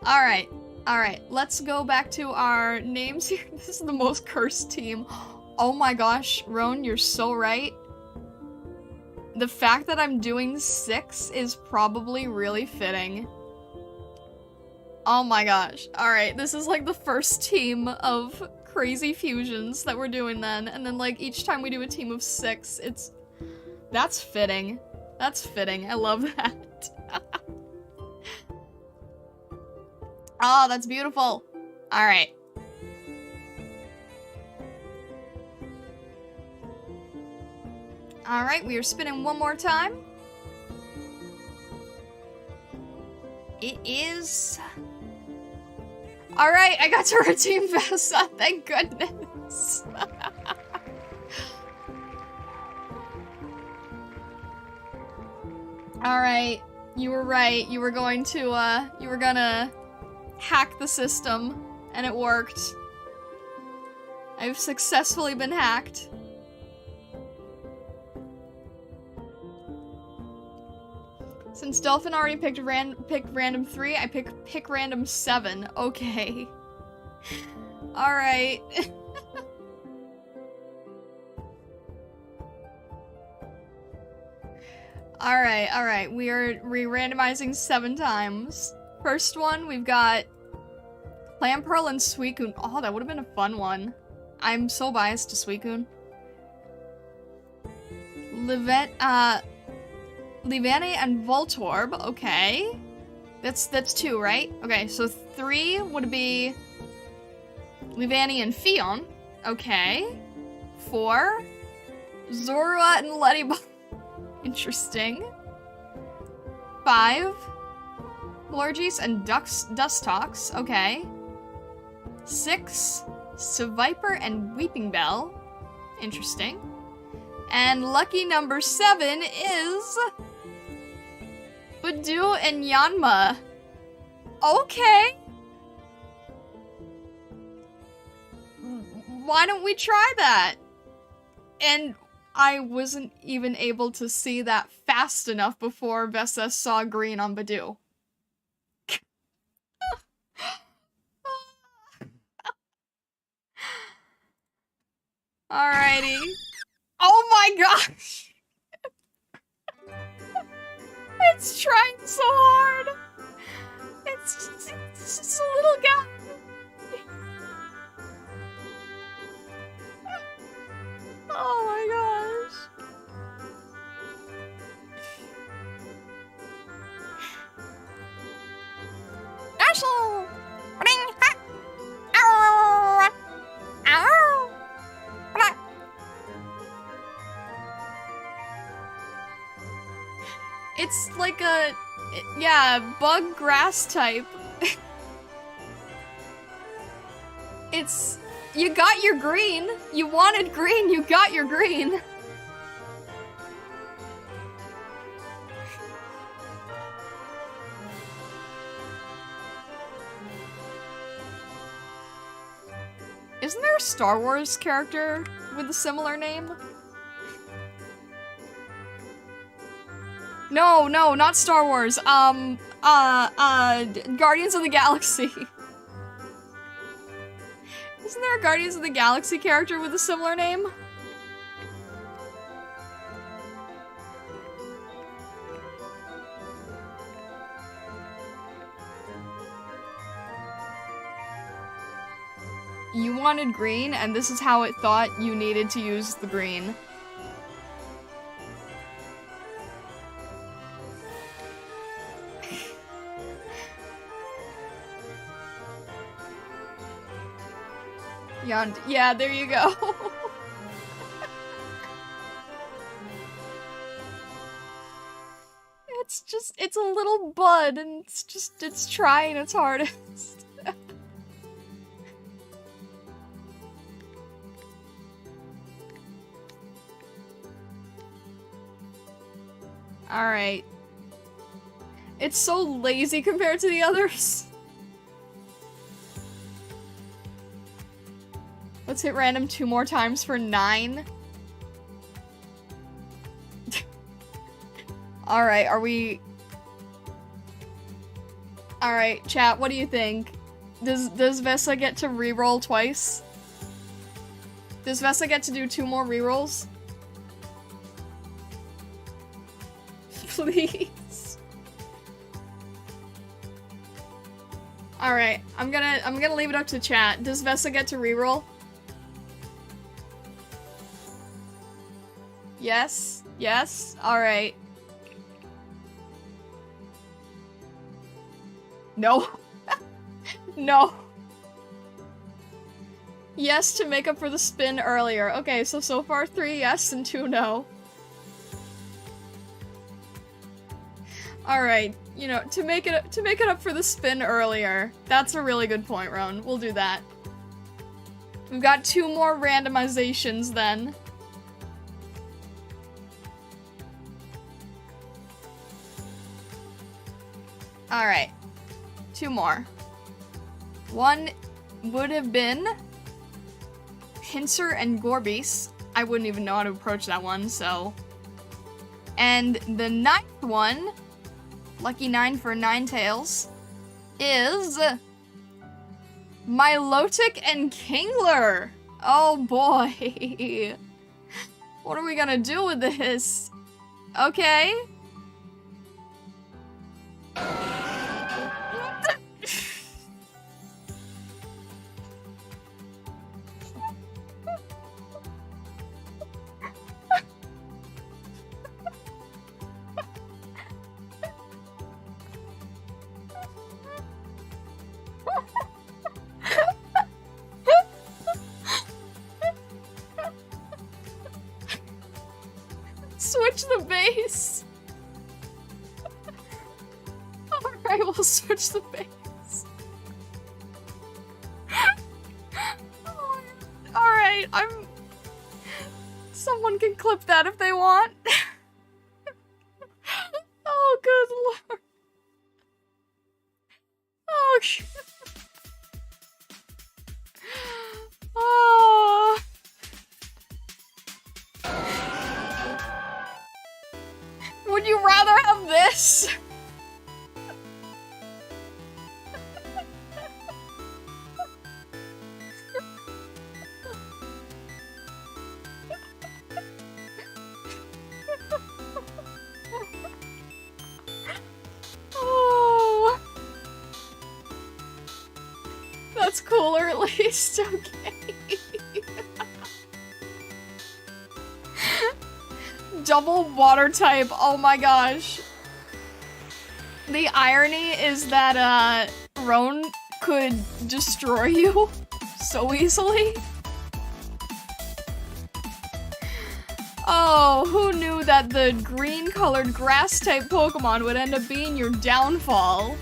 Alright, let's go back to our names here. This is the most cursed team. Oh my gosh, Roan, you're so right. The fact that I'm doing 6 is probably really fitting. Oh my gosh. Alright, this is like the first team of crazy fusions that we're doing then. And then like each time we do a team of 6, that's fitting. That's fitting. I love that. Oh, that's beautiful. All right. All right, we are spinning one more time. It is... All right, I got to redeem Vesa. Thank goodness. Alright, you were right. You were going to, you were gonna hack the system, and it worked. I've successfully been hacked. Since Dolphin already picked random 3, I pick random 7. Okay. Alright. Alright, we are re-randomizing 7 times. First one, we've got Clampearl and Suicune. Oh, that would have been a fun one. I'm so biased to Suicune. Livane and Voltorb, okay. That's 2, right? Okay, so 3 would be Levani and Fion. Okay. 4. Zorua and Lettybug. Interesting. 5. Florges and Dustox. Okay. 6. Seviper and Weeping Bell. Interesting. And lucky number 7 is Budew and Yanma. Okay. Why don't we try that? And I wasn't even able to see that fast enough before Vesa saw green on Budew. Alrighty. Oh my gosh! It's trying so hard! It's just a little guy. Oh my gosh. Ashel! It's like a, yeah, bug grass type. It's, you got your green. You wanted green, you got your green. Isn't there a Star Wars character with a similar name? No, not Star Wars. Guardians of the Galaxy. Isn't there a Guardians of the Galaxy character with a similar name? You wanted green, and this is how it thought you needed to use the green. Yeah, there you go. It's a little bud, and it's trying its hardest. Alright. It's so lazy compared to the others. Let's hit random 2 more times for 9. Alright, are we... Alright, chat, what do you think? Does Vesa get to reroll twice? Does Vesa get to do 2 more rerolls? Please. Alright, I'm gonna leave it up to chat. Does Vesa get to reroll? Yes? Yes? Alright. No. No. Yes to make up for the spin earlier. Okay, so far 3 yes and 2 no. Alright, you know, to make it up for the spin earlier. That's a really good point, Roan. We'll do that. We've got 2 more randomizations then. Alright. 2 more. 1 would have been Pinsir and Gorbis. I wouldn't even know how to approach that one, so. And the 9th one, lucky 9 for Ninetales, is Milotic and Kingler. Oh boy. What are we gonna do with this? Okay. switch the base. Alright, we'll switch the base. Oh, alright, someone can clip that if they want. Oh, good lord. Oh, oh. Would you rather have this? Oh. That's cooler at least, okay. Double water type, oh my gosh. The irony is that, Roan could destroy you so easily. Oh, who knew that the green-colored grass-type Pokemon would end up being your downfall?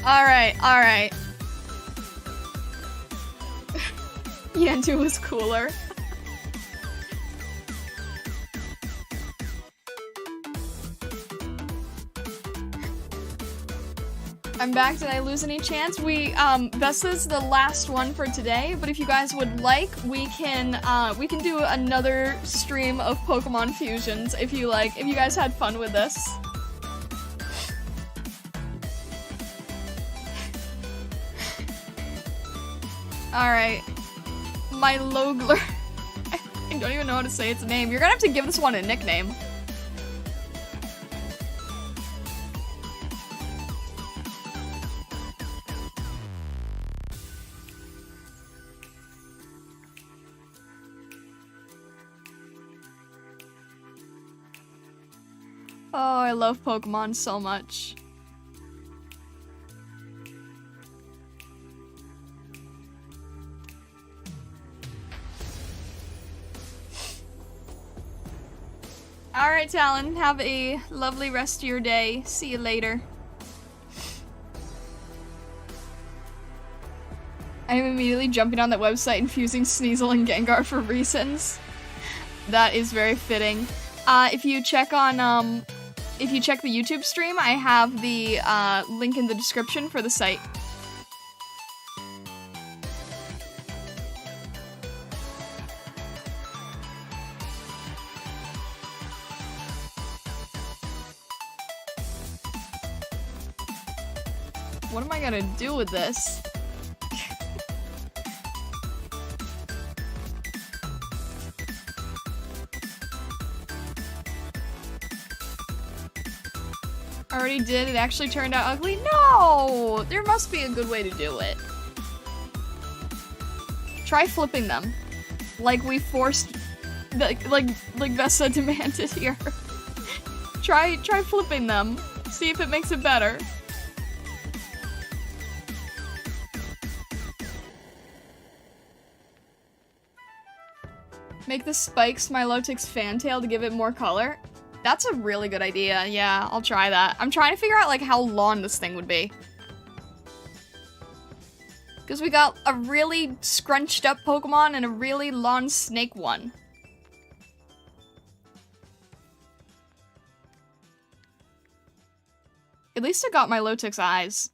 Alright, alright. Yantu was cooler. I'm back. Did I lose any chance? This is the last one for today, but if you guys would like, we can do another stream of Pokemon fusions if you guys had fun with this. Alright. My Logler. I don't even know how to say its name. You're gonna have to give this one a nickname. Oh, I love Pokemon so much. Alright, Talon, have a lovely rest of your day. See you later. I am immediately jumping on that website and fusing Sneasel and Gengar for reasons. That is very fitting. If you check the YouTube stream, I have the link in the description for the site. What am I gonna do with this? Already did. It actually turned out ugly? No! There must be a good way to do it. Try flipping them. Like we forced... like Vesa demanded here. Try flipping them. See if it makes it better. Make the spikes Milotic's fantail to give it more color. That's a really good idea. Yeah, I'll try that. I'm trying to figure out, like, how long this thing would be. Because we got a really scrunched up Pokemon and a really long snake one. At least I got Milotic's eyes.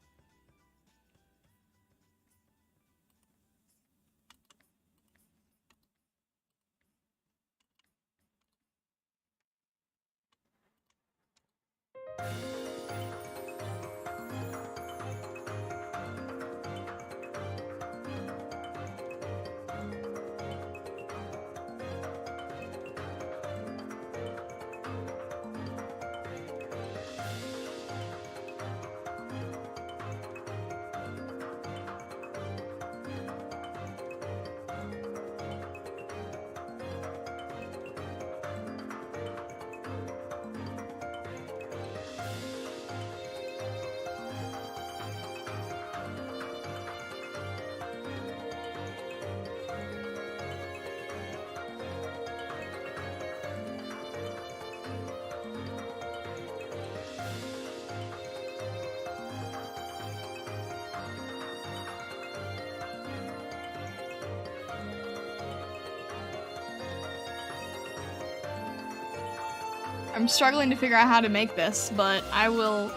I'm struggling to figure out how to make this, but I will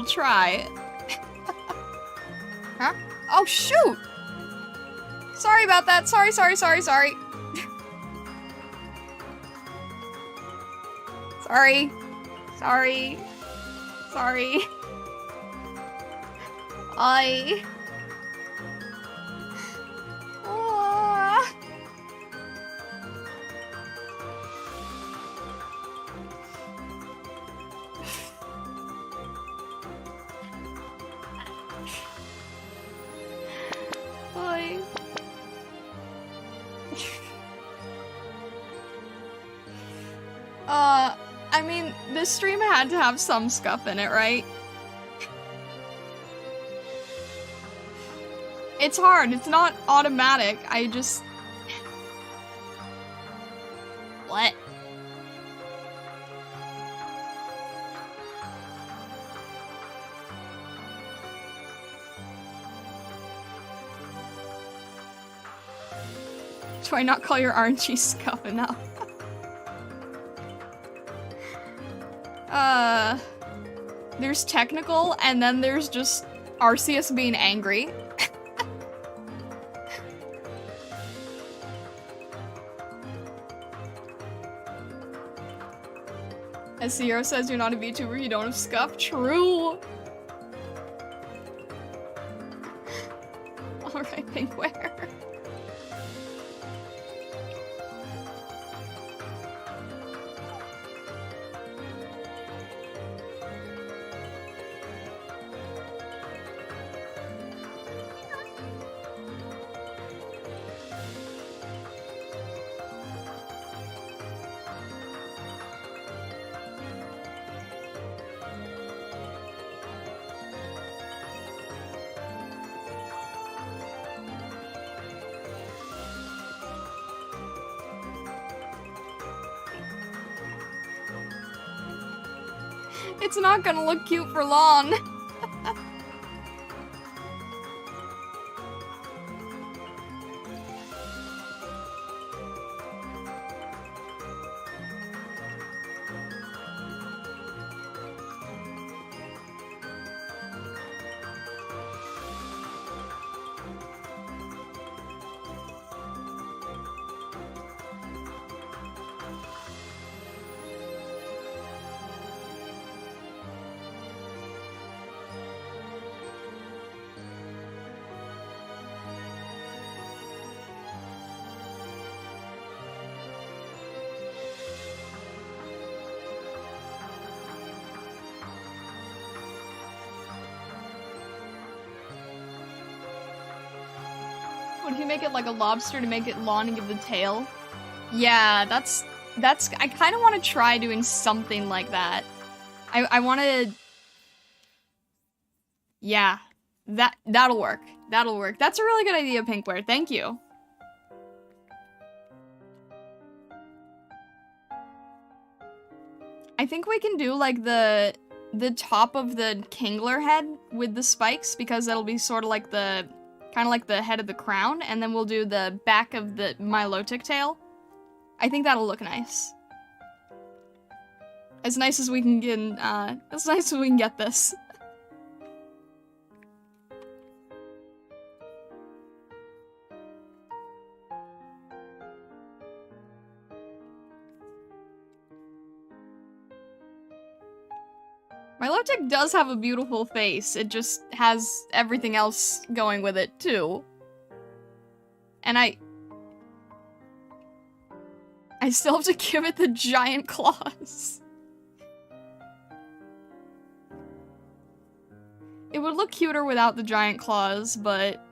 try. Huh? Oh, shoot! Sorry about that. Sorry. Sorry. Sorry. Ah. Oi. I mean, this stream had to have some scuff in it, right? It's hard, it's not automatic, I just... What? Do I not call your RNG scuff enough? There's technical, and then there's just Arceus being angry. As Sierra says, you're not a VTuber, you don't have scuff. True! Alright, Pinkware. It's not gonna look cute for long. Would he make it like a lobster to make it long and give the tail? Yeah, that's I kind of want to try doing something like that. I want to... Yeah, that'll work. That'll work. That's a really good idea, Pinkware. Thank you. I think we can do like the top of the Kingler head with the spikes, because that'll be sort of like the kind of like the head of the crown, and then we'll do the back of the Milotic tail. I think that'll look nice. As nice as we can get, as nice as we can get this. Milotic does have a beautiful face, it just has everything else going with it, too. And I still have to give it the giant claws. It would look cuter without the giant claws, but...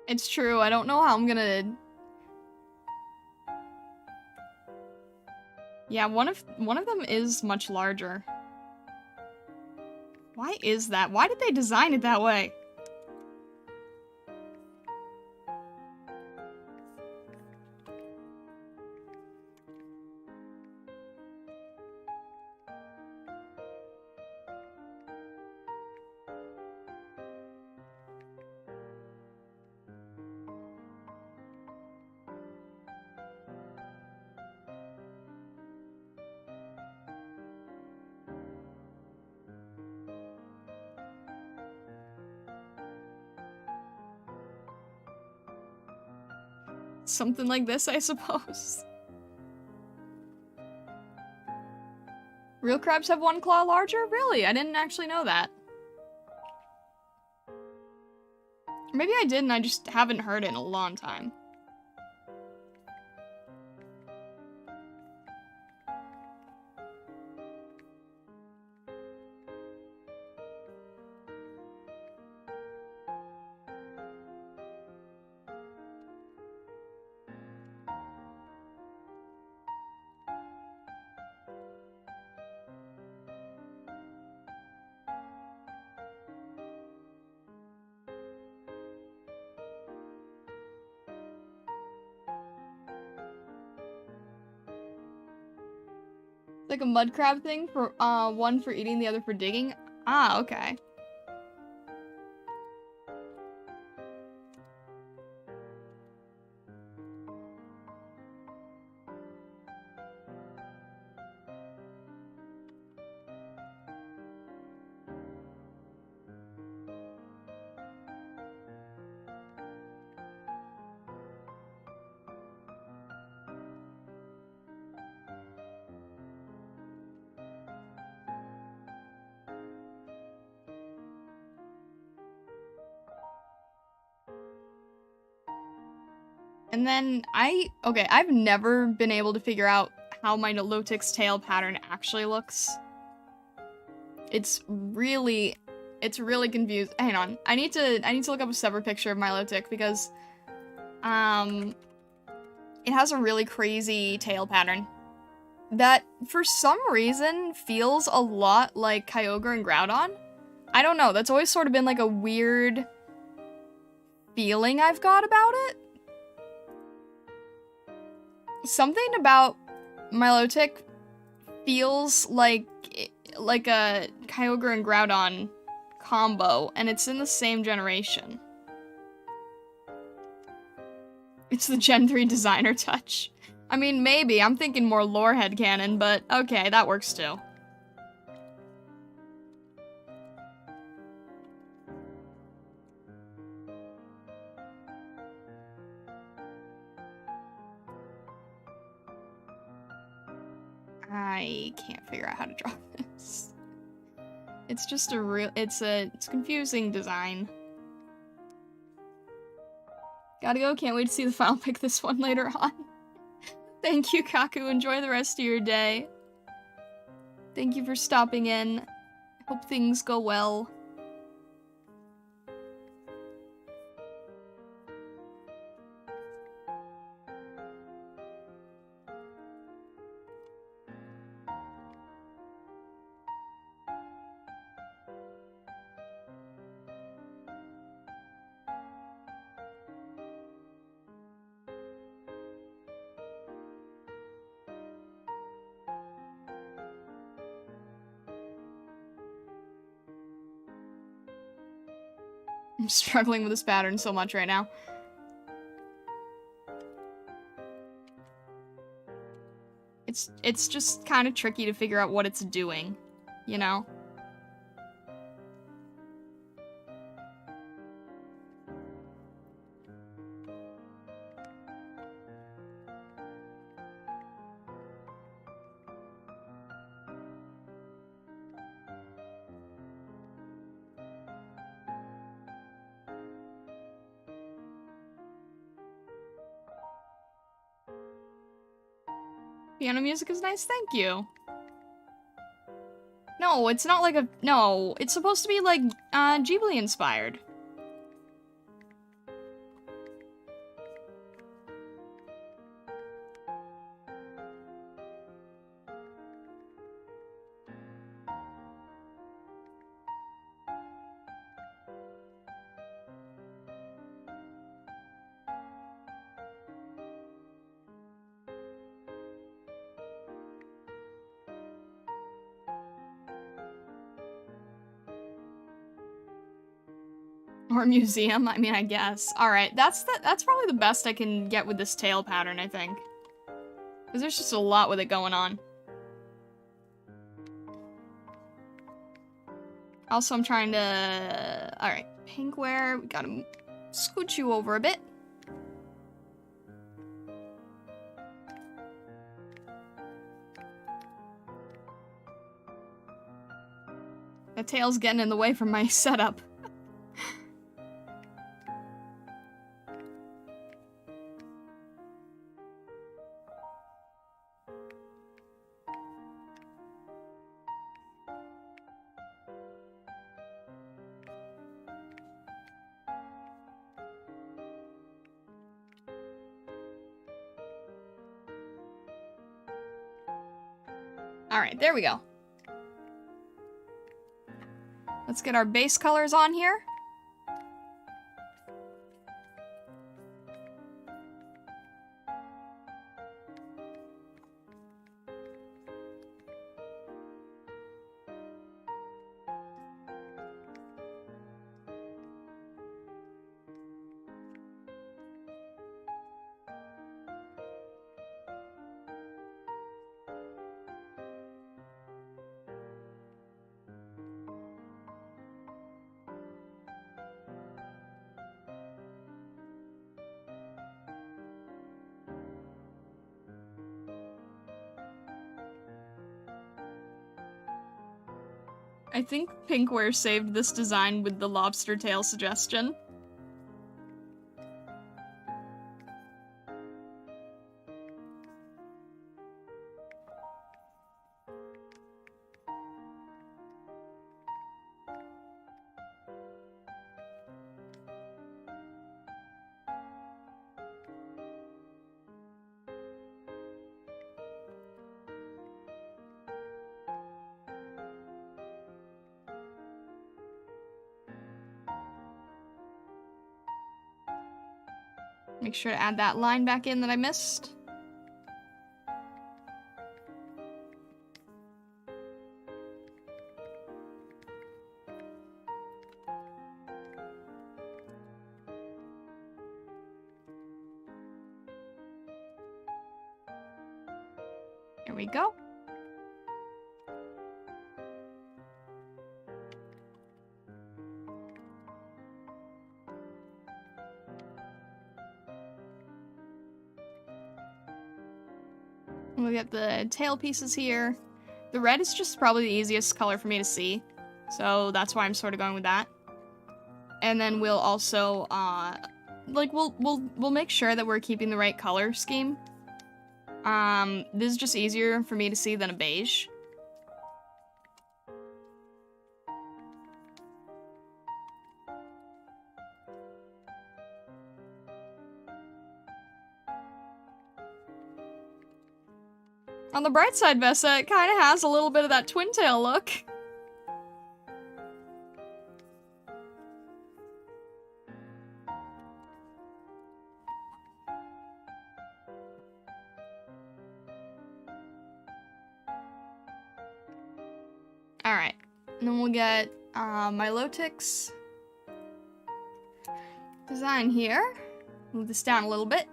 It's true, I don't know how I'm gonna... Yeah, one of them is much larger. Why is that? Why did they design it that way? Something like this, I suppose. Real crabs have one claw larger? Really? I didn't actually know that. Maybe I did and I just haven't heard it in a long time. Like a mud crab thing for one for eating, the other for digging. Ah, okay. And then I've never been able to figure out how my Nilotic's tail pattern actually looks. It's really confused. Hang on. I need to look up a separate picture of my Nilotic because it has a really crazy tail pattern that for some reason feels a lot like Kyogre and Groudon. I don't know, that's always sort of been like a weird feeling I've got about it. Something about Milotic feels like a Kyogre and Groudon combo, and it's in the same generation. It's the Gen 3 designer touch. I mean, maybe. I'm thinking more lore headcanon, but okay, that works too. I can't figure out how to draw this. It's just it's confusing design. Gotta go, can't wait to see the final pick this one later on. Thank you, Kaku, enjoy the rest of your day. Thank you for stopping in. Hope things go well. I'm struggling with this pattern so much right now. It's just kind of tricky to figure out what it's doing, you know? Piano music is nice, thank you. No, it's not like no, it's supposed to be like, Ghibli inspired. Or museum, I mean, I guess. Alright, that's probably the best I can get with this tail pattern, I think. Because there's just a lot with it going on. Also, I'm trying to... Alright, pinkware, we gotta scooch you over a bit. The tail's getting in the way from my setup. Alright, there we go. Let's get our base colors on here. I think Pinkware saved this design with the lobster tail suggestion. Make sure to add that line back in that I missed. Here we go. We get the tail pieces here. The red is just probably the easiest color for me to see, so that's why I'm sort of going with that. And then we'll also, we'll make sure that we're keeping the right color scheme. This is just easier for me to see than a beige. On the bright side, Vessa, it kind of has a little bit of that twin tail look. Alright, and then we'll get my Lotix design here. Move this down a little bit.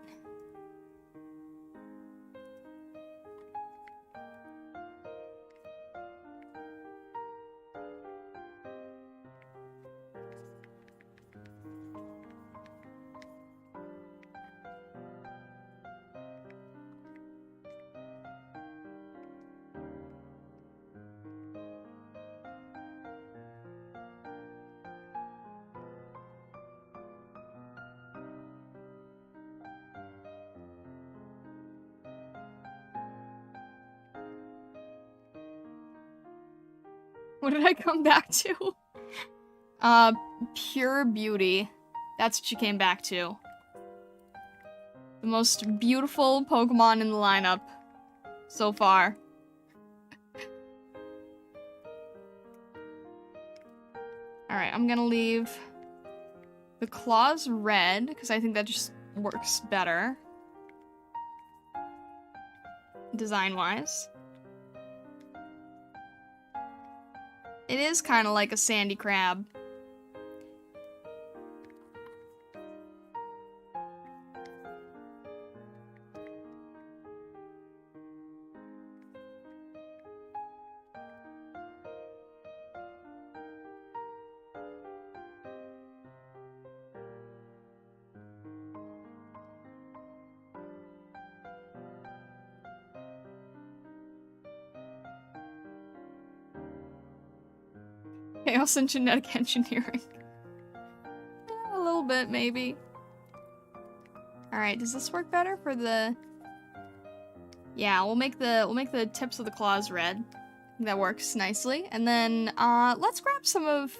What did I come back to? Pure beauty. That's what you came back to. The most beautiful Pokemon in the lineup so far. Alright, I'm gonna leave the claws red, because I think that just works better. Design-wise. It is kind of like a sandy crab. Chaos and genetic engineering. A little bit, maybe. Alright, does this work better for the... Yeah, we'll make the tips of the claws red. That works nicely. And then, let's grab some of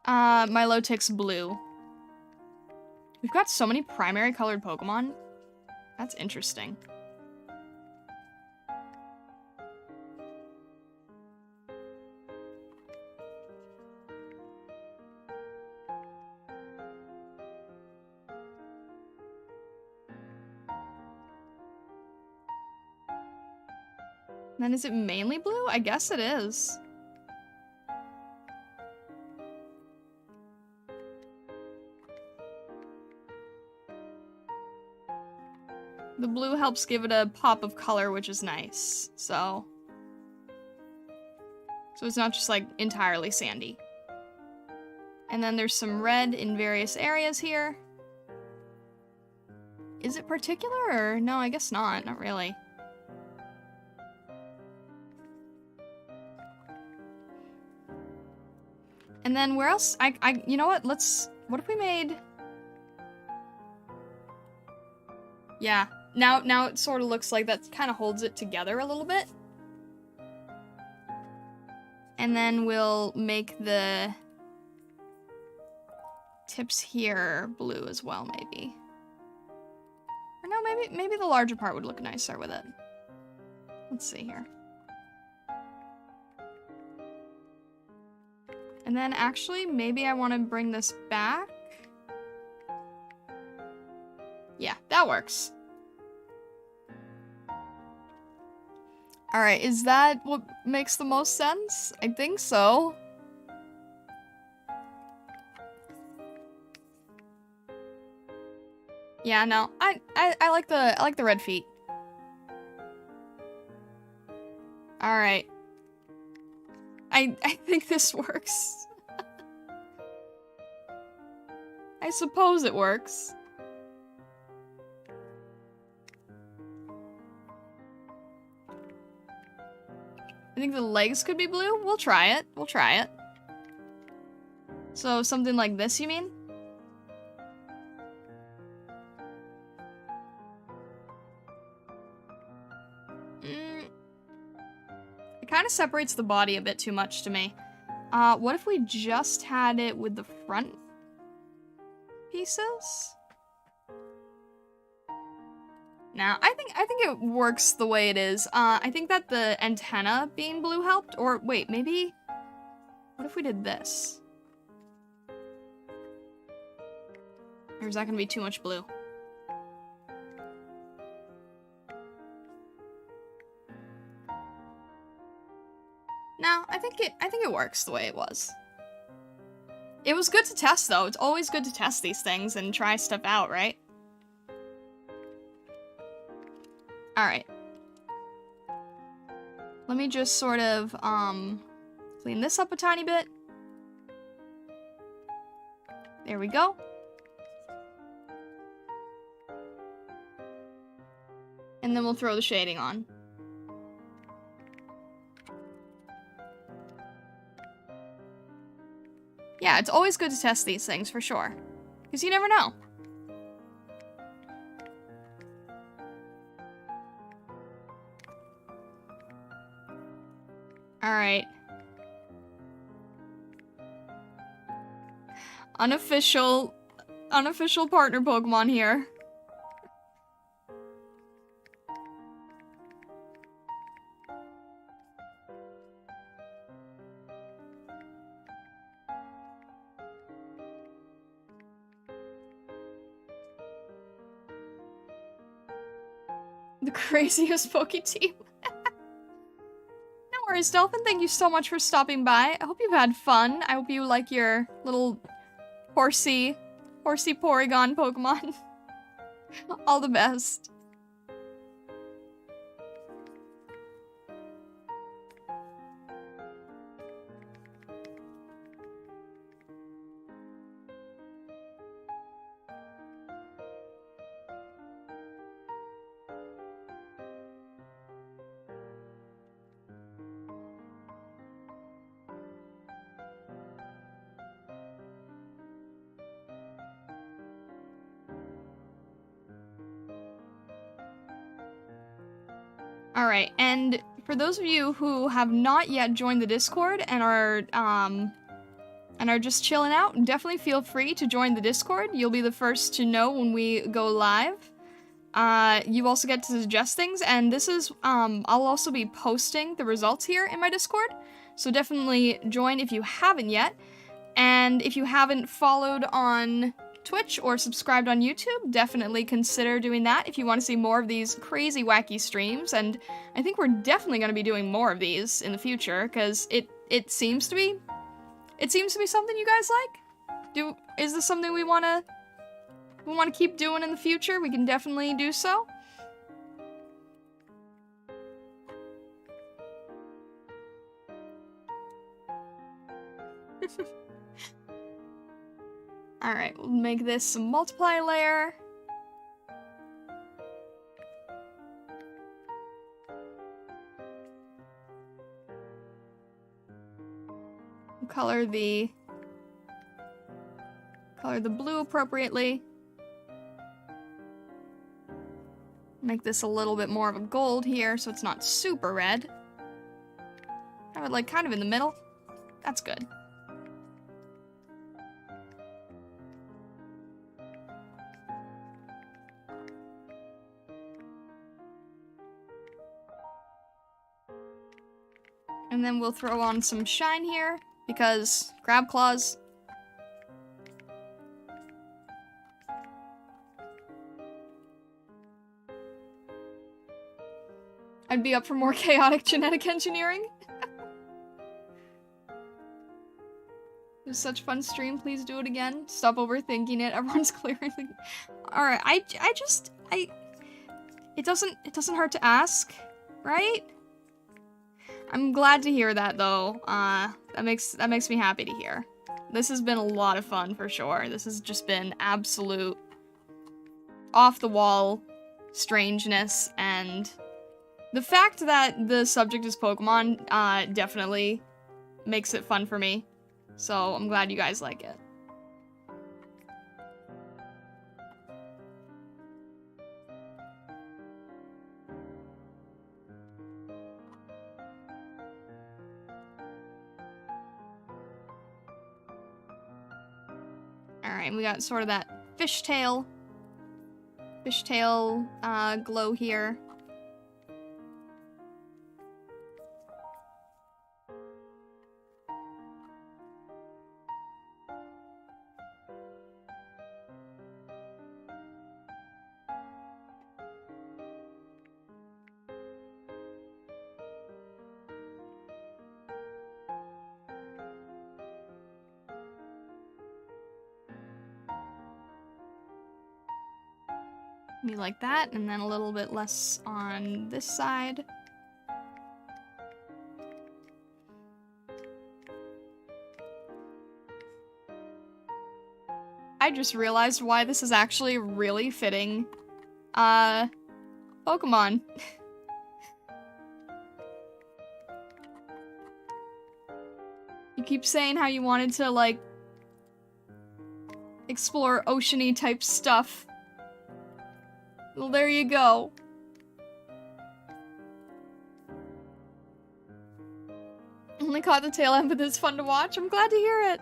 Milotic's blue. We've got so many primary colored Pokemon. That's interesting. Then is it mainly blue? I guess it is. The blue helps give it a pop of color, which is nice. So it's not just like entirely sandy. And then there's some red in various areas here. Is it particular or no, I guess not. Not really. And then where else? You know what? What if we made... Yeah, now it sort of looks like that kind of holds it together a little bit. And then we'll make the tips here blue as well, maybe. Or no, maybe the larger part would look nicer with it. Let's see here. And then actually, maybe I want to bring this back. Yeah, that works. Alright, is that what makes the most sense? I think so. Yeah, no, I like the red feet. Alright. I think this works. I suppose it works. I think the legs could be blue. We'll try it. We'll try it. So something like this, you mean? It kind of separates the body a bit too much to me. What if we just had it with the front pieces? Now, I think it works the way it is. I think that the antenna being blue helped. Or wait, maybe... What if we did this? Or is that gonna be too much blue? No, I think it works the way it was. It was good to test though. It's always good to test these things and try stuff out, right? Alright. Let me just sort of, clean this up a tiny bit. There we go. And then we'll throw the shading on. Yeah, it's always good to test these things, for sure. Because you never know. Alright. Unofficial partner Pokemon here. The craziest Poke team. No worries, Dolphin. Thank you so much for stopping by. I hope you've had fun. I hope you like your little horsey Porygon Pokemon. All the best. Alright, and for those of you who have not yet joined the Discord and are just chilling out, definitely feel free to join the Discord. You'll be the first to know when we go live. You also get to suggest things, and this is, I'll also be posting the results here in my Discord, so definitely join if you haven't yet. And if you haven't followed on Twitch or subscribed on YouTube, definitely consider doing that if you want to see more of these crazy wacky streams, and I think we're definitely going to be doing more of these in the future, because it seems to be something you guys like. Is this something we want to keep doing in the future? We can definitely do so. Alright, we'll make this a multiply layer. We'll color the blue appropriately. Make this a little bit more of a gold here, so it's not super red. Have it like kind of in the middle. That's good. And then we'll throw on some shine here, because crab claws. I'd be up for more chaotic genetic engineering. It was such a fun stream, please do it again. Stop overthinking it, everyone's clearing. Alright, it doesn't hurt to ask, right? I'm glad to hear that, though. That makes me happy to hear. This has been a lot of fun, for sure. This has just been absolute off-the-wall strangeness, and the fact that the subject is Pokemon, definitely makes it fun for me. So, I'm glad you guys like it. Alright, we got sort of that fishtail glow here. Me like that, and then a little bit less on this side. I just realized why this is actually really fitting, Pokemon. You keep saying how you wanted to, like, explore ocean-y type stuff. Well, there you go. Only caught the tail end, but it's fun to watch. I'm glad to hear it.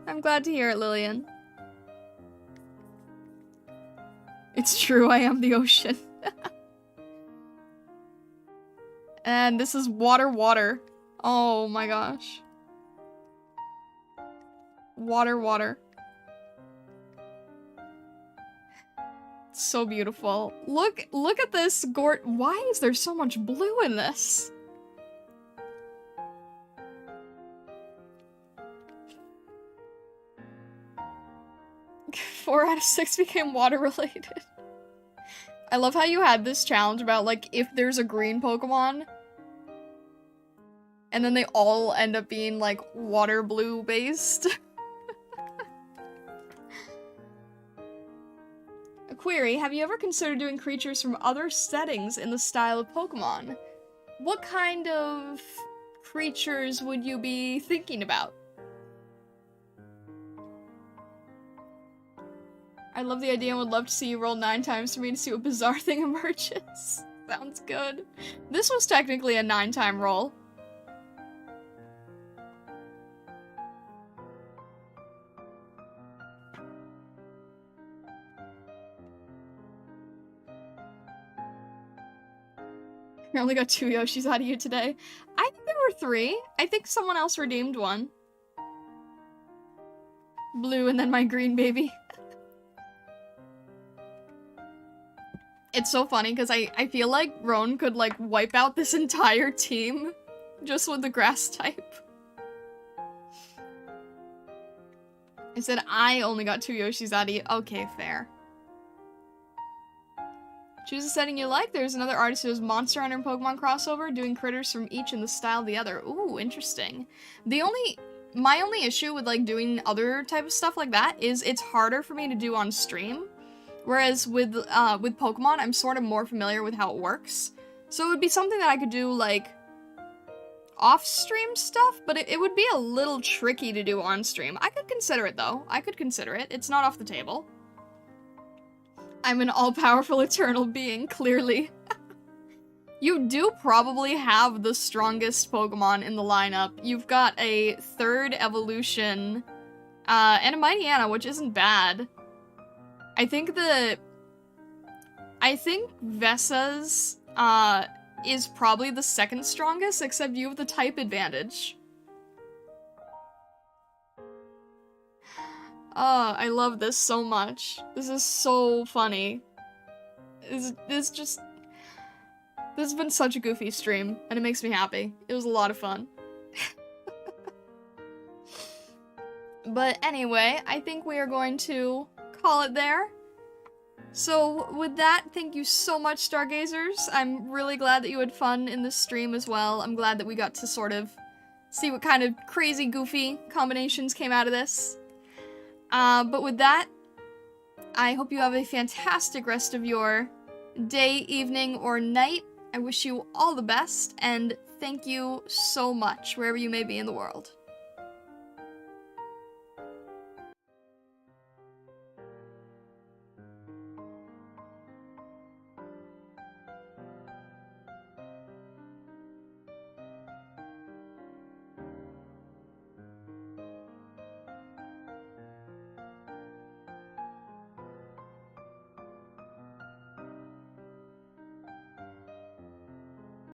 I'm glad to hear it, Lillian. It's true, I am the ocean. And this is water. Oh my gosh. Water. So beautiful. Look at this why is there so much blue in this? Four out of 6 became water related. I love how you had this challenge about, like, if there's a green Pokemon, and then they all end up being, like, water blue based. A query, have you ever considered doing creatures from other settings in the style of Pokemon? What kind of creatures would you be thinking about? I love the idea and would love to see you roll 9 times for me to see what bizarre thing emerges. Sounds good. This was technically a 9-time roll. I only got 2 Yoshis out of you today. I think there were 3. I think someone else redeemed one. Blue and then my green baby. It's so funny because I feel like Roan could like wipe out this entire team just with the grass type. I said I only got 2 Yoshis out of you. Okay, fair. Choose a setting you like. There's another artist who does Monster Hunter and Pokemon crossover, doing critters from each in the style of the other. Ooh, interesting. My only issue with like doing other type of stuff like that is it's harder for me to do on stream. Whereas with Pokemon, I'm sort of more familiar with how it works. So it would be something that I could do like off-stream stuff, but it would be a little tricky to do on stream. I could consider it though. I could consider it. It's not off the table. I'm an all-powerful eternal being, clearly. You do probably have the strongest Pokemon in the lineup. You've got a 3rd evolution, and a Mighty Anna, which isn't bad. I think Vessa's, is probably the 2nd strongest, except you have the type advantage. Oh, I love this so much. This is so funny. This has been such a goofy stream, and it makes me happy. It was a lot of fun. But anyway, I think we are going to call it there. So with that, thank you so much, Stargazers. I'm really glad that you had fun in this stream as well. I'm glad that we got to sort of see what kind of crazy, goofy combinations came out of this. But with that, I hope you have a fantastic rest of your day, evening, or night. I wish you all the best, and thank you so much, wherever you may be in the world.